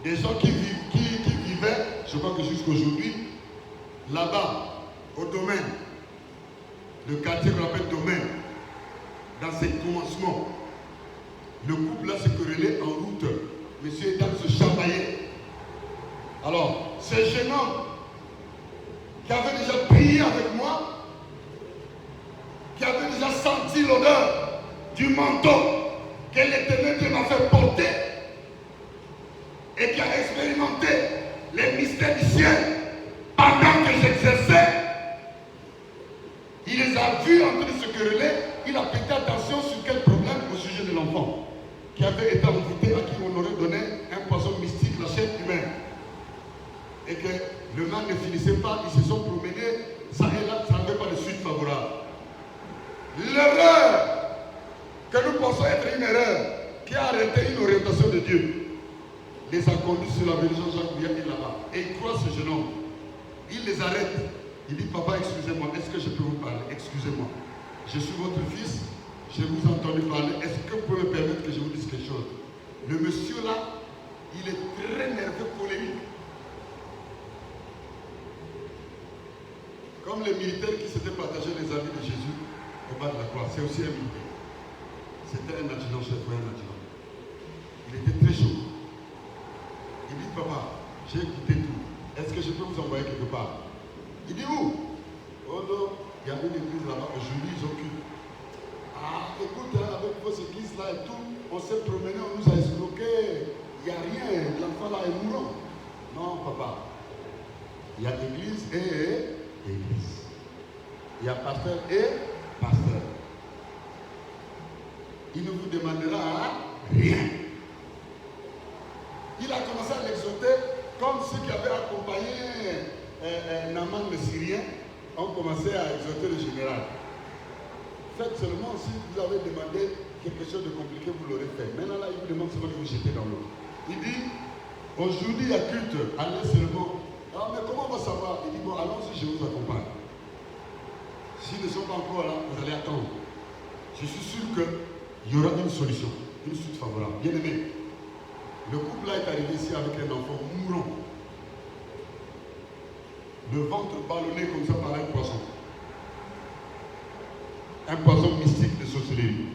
Des gens qui vivaient, je crois que jusqu'aujourd'hui, là-bas, au domaine, le quartier qu'on appelle domaine, dans ses commencements, le couple là se querellait en route. Monsieur et dame se chamaillaient. Alors, ce jeune homme qui avait déjà prié avec moi, qui avait déjà senti l'odeur du manteau que l'Éternel Dieu m'a fait porter et qui a expérimenté les mystères du ciel pendant que j'exerçais, il les a vus en train de se quereller, il a prêté attention sur quel problème au sujet de l'enfant qui avait été envoûté, à qui on aurait donné un poison mystique, la chair humaine. Et que le mal ne finissait pas, ils se sont promenés, ça et là, ça n'avait pas de suite favorable. L'erreur que nous pensons être une erreur qui a arrêté une orientation de Dieu les a conduits sur la religion Jacques Gouya et là-bas. Et il croise ce jeune homme. Il les arrête. Il dit, papa, excusez-moi, est-ce que je peux vous parler? Excusez-moi. Je suis votre fils, je vous ai entendu parler. Est-ce que vous pouvez me permettre que je vous dise quelque chose? Le monsieur là, il est très nerveux, polémique. Comme les militaires qui s'étaient partagés les avis de Jésus, au bas de la croix. C'est aussi un militaire. C'était un adjudant-chef ou un adjudant. Il était très chaud. Il dit, papa, j'ai écouté tout. Est-ce que je peux vous envoyer quelque part? Il dit où? Oh non, il y a une église là-bas. Aujourd'hui, ils occupent. Ah, écoute, hein, avec vos églises là et tout, on s'est promené, on nous a escroqués. Il n'y a rien. L'enfant là est mourant. Non, papa. Il y a église et église. Il y a pasteur et pasteur. Il ne vous demandera rien. Il a commencé à l'exhorter comme ceux qui avaient accompagné Naaman le Syrien ont commencé à exhorter le général. Faites seulement si vous avez demandé quelque chose de compliqué, vous l'aurez fait. Maintenant là, il vous demande seulement de vous jeter dans l'eau. Il dit, aujourd'hui il y a culte, allez seulement. Ah mais comment on va savoir? Il dit, bon allons-y, je vous accompagne. S'ils ne sont pas encore là, vous allez attendre. Je suis sûr qu'il y aura une solution, une suite favorable. Bien aimé, le couple là est arrivé ici avec un enfant mourant. Le ventre ballonné comme ça par un poisson. Un poisson mystique de sorcellerie.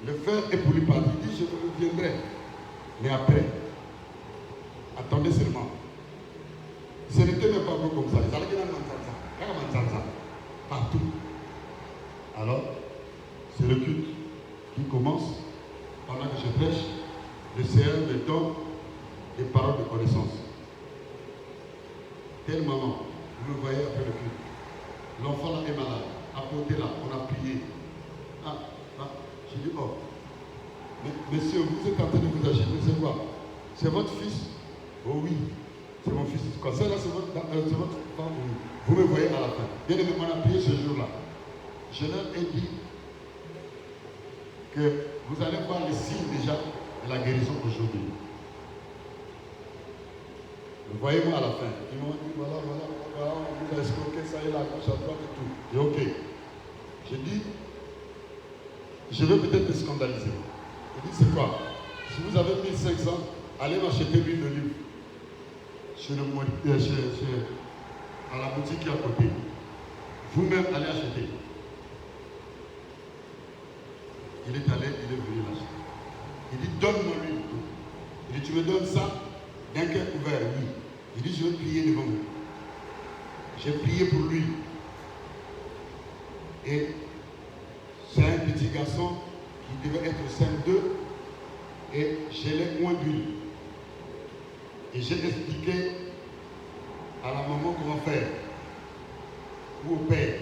Le frère est pour lui partir. Il dit, je reviendrai. Mais après, attendez seulement. Ce n'était même pas encore comme ça. Ils allaient dire Manzanza. Partout. Alors, c'est le culte qui commence pendant que je prêche. Le Seigneur me donne des paroles de connaissance. Telle maman, vous me voyez après le culte. L'enfant là est malade. Apportez-la, on a prié. J'ai dit, oh, mais monsieur, vous êtes en train de vous agiter, c'est quoi? C'est votre fils? Oh oui, c'est mon fils. Quoi? Celle-là, c'est votre femme? Oui. Vous me voyez à la fin. Bien aimé, on a prié ce jour-là. Je leur ai dit que vous allez voir les signes déjà de la guérison aujourd'hui. Vous voyez-moi à la fin. Ils m'ont dit, voilà, on vous a escroqué, ça y est, la gauche, à droite et tout. Et ok. J'ai dit, je vais peut-être me scandaliser. Il dit, c'est quoi? Si vous avez 1500, allez m'acheter l'huile d'olive à la boutique qui est à côté. Vous-même, allez acheter. Il est allé, il est venu l'acheter. Il dit, donne-moi l'huile. Il dit, tu me donnes ça d'un cœur ouvert? Oui. Il dit, je vais prier devant vous. J'ai prié pour lui. Et c'est un petit garçon qui devait être au 5-2 et je l'ai moins d'huile. Et j'ai expliqué à la maman comment faire. Ou au père.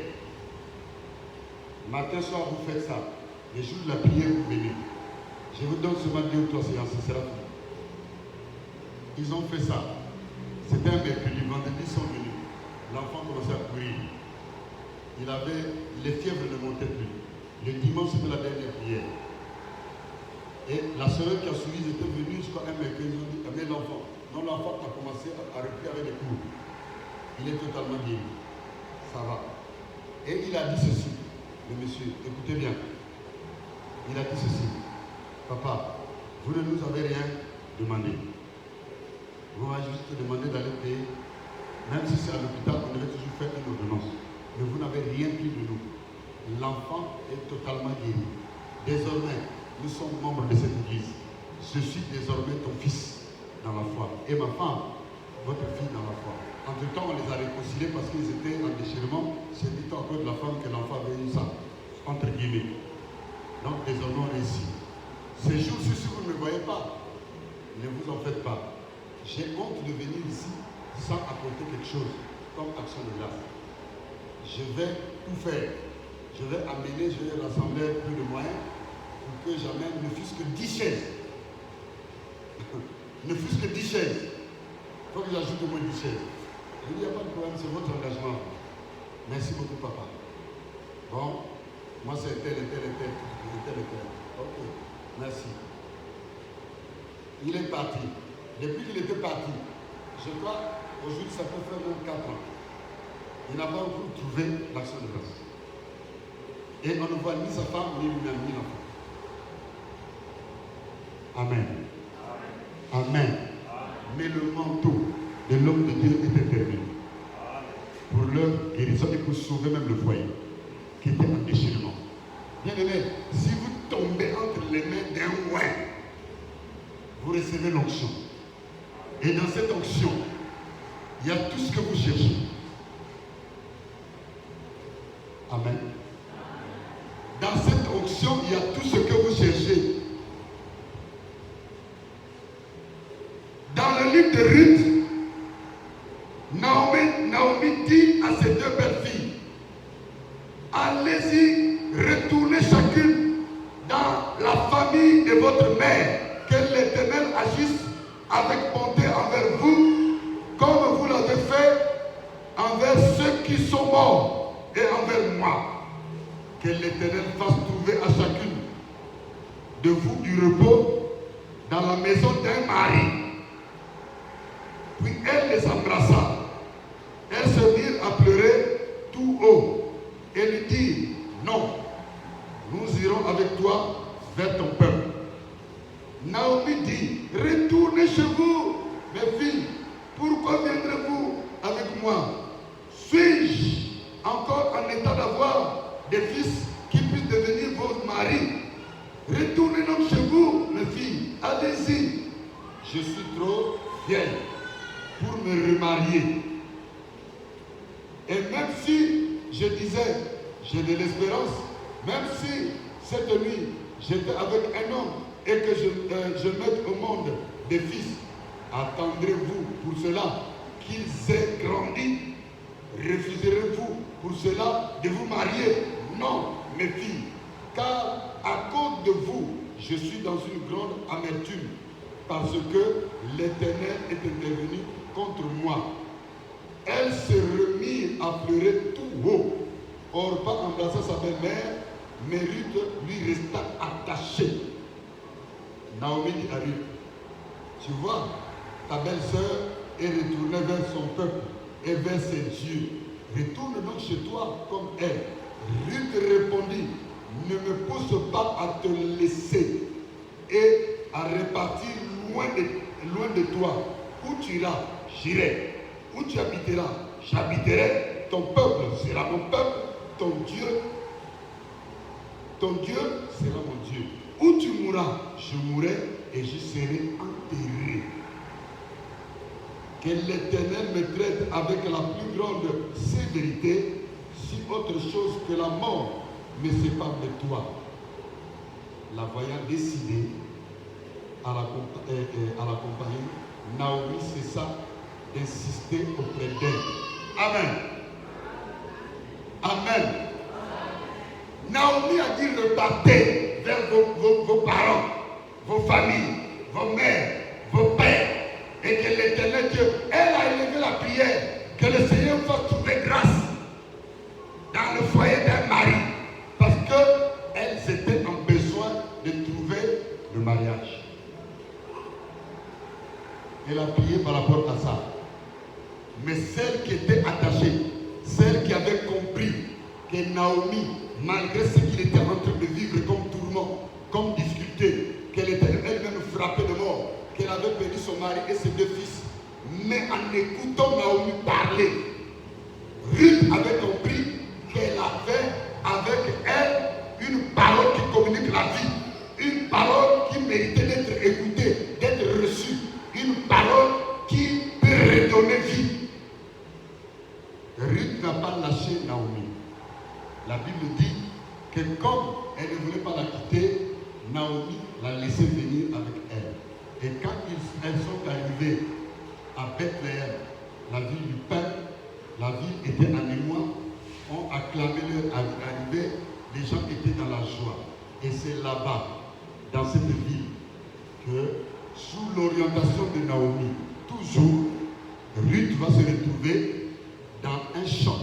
Matin, soir, vous faites ça. Les jours de la prière, vous venez. Je vous donne seulement 2 ou 3 séances, ce sera fini. Ils ont fait ça. C'était un mercredi, vendredi, ils sont venus. L'enfant commençait à courir. Les fièvres ne montaient plus. Le dimanche, c'était la dernière prière. Et la semaine qui a suivi, ils étaient venus jusqu'à un mercredi, ils ont dit, amenez l'enfant. Non, l'enfant a commencé à reprier avec les cours. Il est totalement guéri. Ça va. Et il a dit ceci, le monsieur, écoutez bien. Il a dit ceci, papa, vous ne nous avez rien demandé. Vous m'avez juste demandé d'aller payer. Même si c'est à l'hôpital, on devait toujours faire une ordonnance. Mais vous n'avez rien pris de nous. L'enfant est totalement guéri. Désormais, nous sommes membres de cette église. Je suis désormais ton fils dans la foi. Et ma femme, votre fille dans la foi. Entre-temps, on les a réconciliés parce qu'ils étaient en déchirement. C'est dit encore de la femme que l'enfant avait eu ça. Entre guillemets. Donc, désormais, on est ici. Ces jours-ci, si vous ne me voyez pas, ne vous en faites pas. J'ai honte de venir ici sans apporter quelque chose comme action de grâce. Je vais tout faire. Je vais amener, je vais rassembler plus de moyens pour que j'amène ne fût-ce que 10 chaises. Ne fût-ce que 10 chaises. Il faut que j'ajoute au moins 10 chaises. Je dis, il n'y a pas de problème, c'est votre engagement. Merci beaucoup, papa. Bon, moi c'est tel. Ok, merci. Il est parti. Depuis qu'il était parti, je crois, aujourd'hui ça peut faire même 4 ans. Il n'a pas encore trouvé l'action de grâce. Et on ne voit ni sa femme, ni lui-même, ni l'enfant. Amen. Amen. Mais le manteau de l'homme de Dieu était terminé. Pour leur guérison et pour sauver même le foyer. qui était en déchirement. Bien aimé, si vous tombez entre les mains d'un oin, vous recevez l'onction. Et dans cette onction, il y a tout ce que vous cherchez. Amen. Dans cette onction, il y a tout ce que vous cherchez. Dans le livre de Ruth, Naomi dit à ses deux belles-filles, allez-y, retournez chacune dans la famille de votre mère, que l'Éternel agisse avec bonté envers vous, comme vous l'avez fait envers ceux qui sont morts et envers moi. Que l'Éternel fasse trouver à chacune de vous du repos dans la maison d'un mari. Puis elle les embrassa. Elles se mirent à pleurer tout haut et lui dirent, non, nous irons avec toi vers ton peuple. Naomi dit, retournez chez vous, mes filles, pourquoi viendrez-vous avec moi? Suis-je encore en état d'avoir des fils qui puissent devenir vos maris? Retournez donc chez vous, mes filles, allez-y. Je suis trop vieille pour me remarier. Et même si je disais, j'ai de l'espérance, même si cette nuit j'étais avec un homme et que je mette au monde des fils, attendrez-vous pour cela qu'ils aient grandi? Refuserez-vous pour cela de vous marier? Non, mes filles, car à cause de vous, je suis dans une grande amertume, parce que l'Éternel est intervenu contre moi. Elle se remit à pleurer tout haut. Orpa embrassa sa belle-mère, mais Ruth lui resta attachée. Naomi dit à Ruth, tu vois, ta belle-sœur est retournée vers son peuple et vers ses dieux. Retourne donc chez toi comme elle. Ruth répondit, ne me pousse pas à te laisser et à repartir loin de toi. Où tu iras, j'irai. Où tu habiteras, j'habiterai. Ton peuple sera mon peuple. Ton Dieu sera mon Dieu. Où tu mourras, je mourrai et je serai enterré. Que l'Éternel me traite avec la plus grande sévérité, si autre chose que la mort me sépare de toi. La voyant décidée à l'accompagner, Naomi cessa d'insister auprès d'elle. Amen. Amen. Naomi a dit, repartez vers vos parents, vos familles, vos mères, vos pères, et que l'Éternel Dieu, elle a élevé la prière, que le Seigneur fasse trouver grâce dans le foyer d'un mari, parce qu'elles étaient en besoin de trouver le mariage. Elle a prié par rapport à ça. Mais celle qui était attachée, celle qui avait compris que Naomi, malgré ce qu'il était en train de vivre comme tourment, comme difficulté, qu'elle était elle-même frappée de mort, qu'elle avait perdu son mari et ses deux fils, mais en écoutant Naomi parler, Ruth avait compris qu'elle avait avec elle une parole qui communique la vie, une parole qui méritait d'être écoutée, d'être reçue, une parole qui peut redonner vie. Ruth n'a pas lâché Naomi. La Bible dit que comme elle ne voulait pas la quitter, Naomi l'a laissé venir avec elle. Et quand elles sont arrivées à Bethléem, la ville du pain, la ville était en émoi, ont acclamé leur arrivée, les gens étaient dans la joie. Et c'est là-bas, dans cette ville, que sous l'orientation de Naomi, toujours, Ruth va se retrouver dans un champ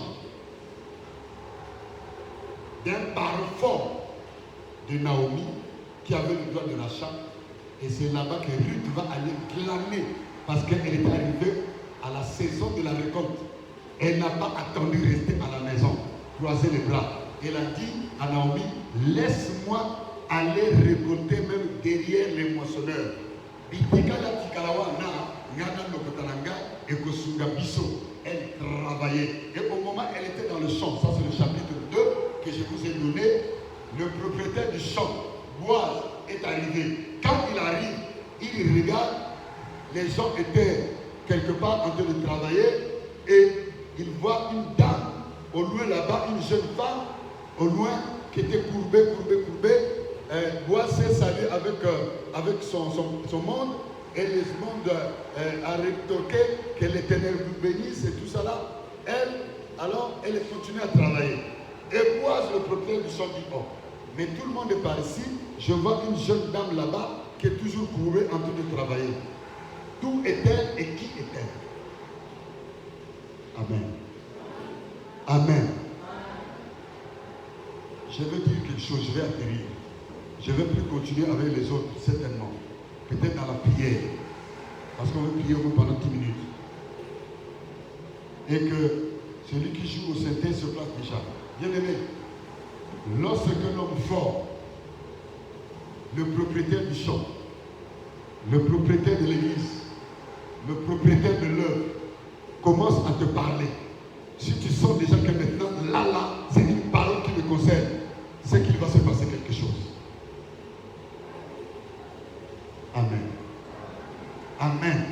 d'un parfum de Naomi qui avait le droit de l'achat. Et c'est là-bas que Ruth va aller glaner parce qu'elle est arrivée à la saison de la récolte. Elle n'a pas attendu rester à la maison, croiser les bras. Elle a dit à Naomi, laisse-moi aller récolter même derrière les moissonneurs. Elle travaillait. Et au moment où elle était dans le champ, ça c'est le chapitre 2, que je vous ai donné, le propriétaire du champ, Boaz, est arrivé. Quand il arrive, il regarde, les gens étaient quelque part en train de travailler et il voit une dame au loin là-bas, une jeune femme au loin qui était courbée. Boaz s'est salué avec son monde et le monde a rétorqué que l'Éternel vous bénisse et tout ça là. Elle continue à travailler. Et Boaz, le propriétaire du champ, dit oh, mais tout le monde est par ici. Je vois une jeune dame là-bas qui est toujours courbée en train de travailler. D'où est-elle et qui est-elle? Amen. Amen. Je veux dire quelque chose, je vais atterrir. Je ne vais plus continuer avec les autres, certainement. Peut-être dans la prière. Parce qu'on veut prier pendant 10 minutes. Et que celui qui joue au synthé se place déjà. Bien aimé, lorsque l'homme fort, le propriétaire du champ, le propriétaire de l'église, le propriétaire de l'œuvre, commence à te parler, si tu sens déjà que maintenant, là, c'est une parole qui me concerne, c'est qu'il va se passer quelque chose. Amen. Amen.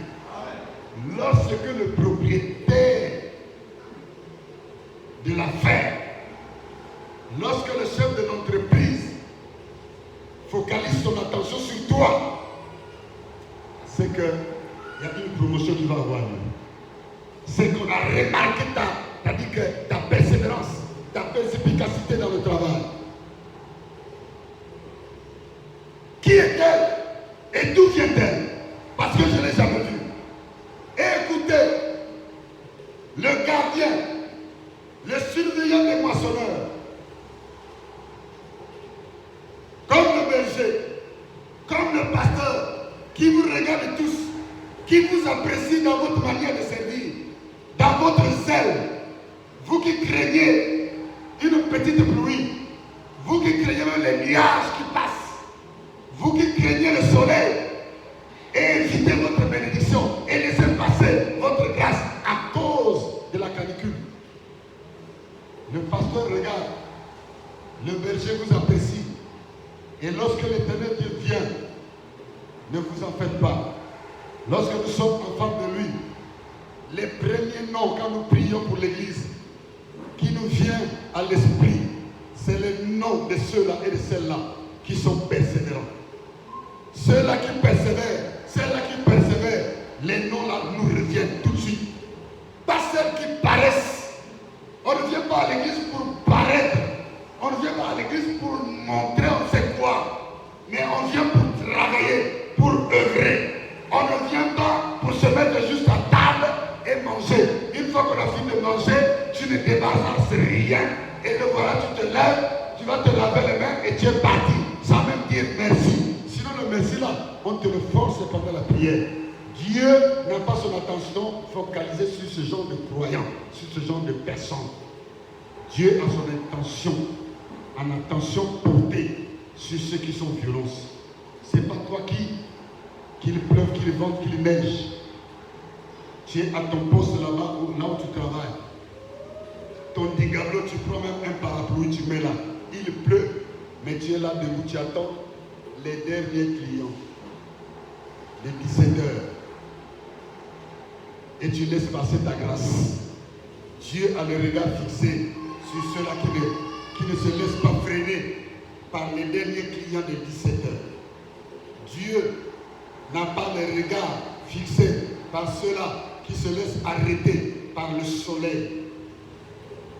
Lorsque le propriétaire de l'affaire, lorsque le chef de l'entreprise focalise son attention sur toi, c'est qu'il y a une promotion qui va avoir lieu. C'est qu'on a remarqué ta persévérance, ta perspicacité dans le travail. Qui est-elle et d'où vient-elle? Parce que je ne l'ai jamais vue. Et écoutez, le gardien, le surveillant des moissonneurs, comme le berger, comme le pasteur, qui vous regarde tous, qui vous apprécie dans votre manière de servir, dans votre zèle, vous qui craignez une petite pluie, vous qui craignez même les nuages qui passent, vous qui craignez le soleil, et évitez votre bénédiction et laissez passer votre grâce à cause de la canicule. Le pasteur regarde, le berger vous apprécie, et lorsque l'Éternel Dieu vient, ne vous en faites pas. Lorsque nous sommes enfants de lui, les premiers noms quand nous prions pour l'église, qui nous vient à l'esprit, c'est le nom de ceux-là et de celles-là qui sont persévérants. Ceux-là qui persévèrent, les noms-là nous reviennent tout de suite. Pas celles qui paraissent. On ne vient pas à l'église pour paraître. On ne vient pas à l'église pour montrer on sait quoi. Mais on vient pour travailler, pour œuvrer. On ne vient pas pour se mettre juste à table et manger. Une fois qu'on a fini de manger, tu ne débarrasses rien. Et le voilà, tu te lèves, tu vas te laver les mains et tu es parti. Sans même dire merci. Sinon le merci là, on te le force pendant la prière. Dieu n'a pas son attention focalisée sur ce genre de croyants, sur ce genre de personnes. Dieu a son attention portée sur ceux qui sont violents. Ce n'est pas toi qu'il pleuve, qu'il vente, qu'il neige. Tu es à ton poste là-bas, là où tu travailles. Ton digablo, tu prends même un parapluie, tu mets là. Il pleut, mais tu es là debout, tu attends les derniers clients. Les 17 heures. Et tu laisses passer ta grâce. Dieu a le regard fixé sur ceux-là qui ne se laissent pas freiner par les derniers clients des 17 heures. Dieu n'a pas le regard fixé par ceux-là qui se laissent arrêter par le soleil,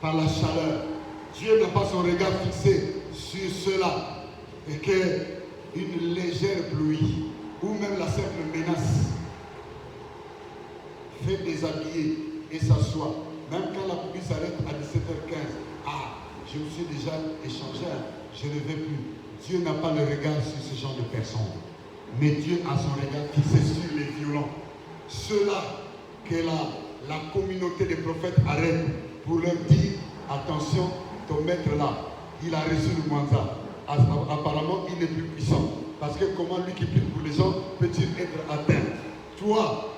par la chaleur. Dieu n'a pas son regard fixé sur ceux-là et qu'une légère pluie ou même la simple menace fait déshabiller et s'assoit. Même quand la pluie s'arrête à 17h15, je me suis déjà échangé, je ne vais plus. Dieu n'a pas le regard sur ce genre de personnes. Mais Dieu a son regard fixé sur les violents. Ceux-là que la communauté des prophètes arrête pour leur dire, attention, ton maître là, il a reçu le mandat. Apparemment, il est plus puissant. Parce que comment lui qui prie pour les gens peut-il être atteint? Toi,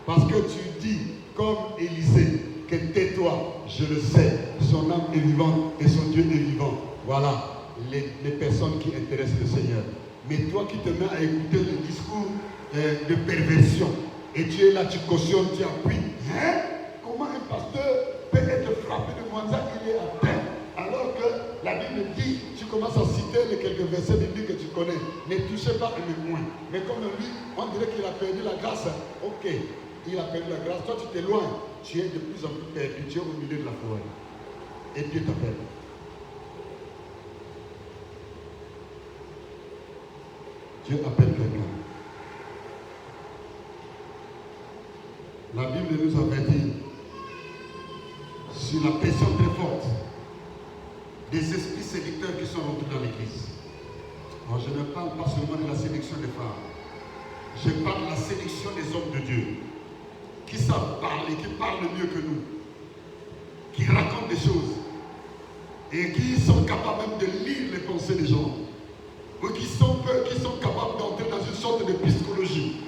parce que tu dis, comme Élisée, que tais-toi, je le sais, son âme est vivante et son Dieu est vivant. Voilà les personnes qui intéressent le Seigneur. Mais toi qui te mets à écouter le discours de perversion, et tu es là, tu cautionnes, tu appuies. Hein? Comment un pasteur peut être frappé de moisson, il est atteint? Alors que la Bible dit, tu commences à citer les quelques versets bibliques que tu connais. Ne touchez pas un moins. Mais comme lui, on dirait qu'il a perdu la grâce. Ok, il a perdu la grâce. Toi, tu t'éloignes. Tu es de plus en plus perdu. Tu es au milieu de la forêt. Et Dieu t'appelle. Dieu appelle quelqu'un. La Bible nous avertit sur la pression très forte des esprits séducteurs qui sont rentrés dans l'église. Alors, je ne parle pas seulement de la séduction des femmes. Je parle de la séduction des hommes de Dieu qui savent parler, qui parlent mieux que nous, qui racontent des choses et qui sont capables même de lire les pensées des gens, ou qui sont capables d'entrer dans une sorte de psychologie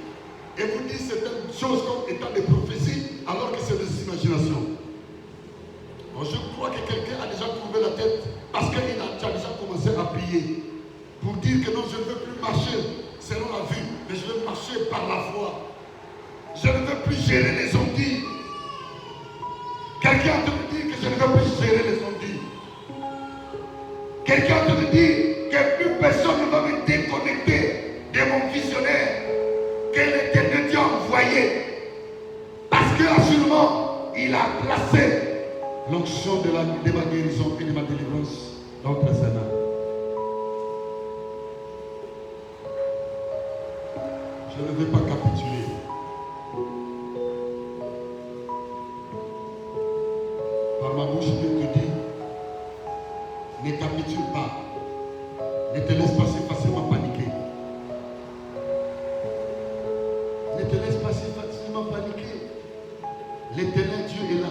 et vous disent certaines choses comme étant des prophéties alors que c'est des imaginations. Alors, je crois que quelqu'un a déjà trouvé la tête parce qu'il a déjà commencé à prier pour dire que non, je ne veux plus marcher selon la vue, mais je veux marcher par la foi. Je ne veux plus gérer les ondits. Quelqu'un te dit que je ne veux plus gérer les ondits. Quelqu'un te dit que plus personne ne va me déconnecter de mon visionnaire que l'Éternel Dieu a envoyé. Parce que assurément, il a placé l'onction de ma guérison et de ma délivrance dans notre Seigneur. Je ne veux pas capituler. Par ma bouche, Dieu te dit, ne capitule pas. Ne te laisse pas si facilement paniquer. Ne te laisse pas si facilement paniquer. L'Éternel Dieu est là.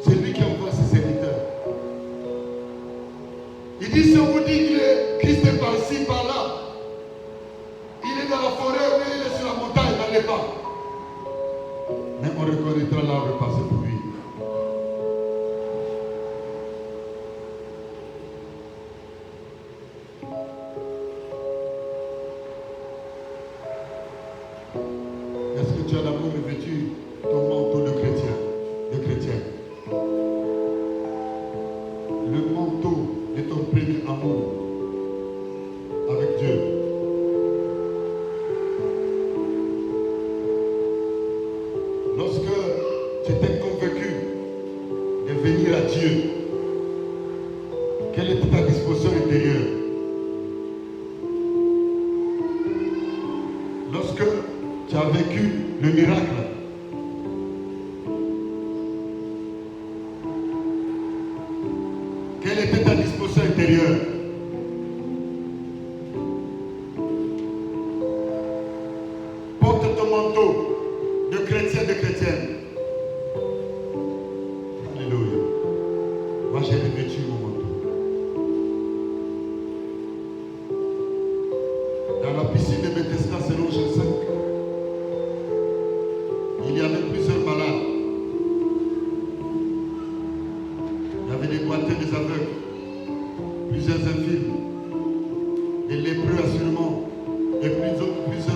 C'est lui qui envoie ses serviteurs. Il dit, si on vous dit que Christ est par-ci, par-là, il est dans la forêt, mais il est sur la montagne, n'allez pas. Mais on reconnaîtra l'arbre par ses fruits. Est-ce que tu as d'abord revêtu ton manteau de chrétien, de chrétien? Le manteau de ton premier amour avec Dieu. Lorsque tu t'es convaincu de venir à Dieu, quelle était ta disposition intérieure? Lorsque tu as vécu le miracle, quelle était ta disposition intérieure? Porte ton manteau de chrétien, de chrétienne. Alléluia. Moi j'ai revêtu mon manteau. Dans la piscine de Bethesda, selon Jean 5, il y avait plusieurs malades. Il y avait des boiteux, des aveugles, plusieurs infirmes, des lépreux assurément, et plusieurs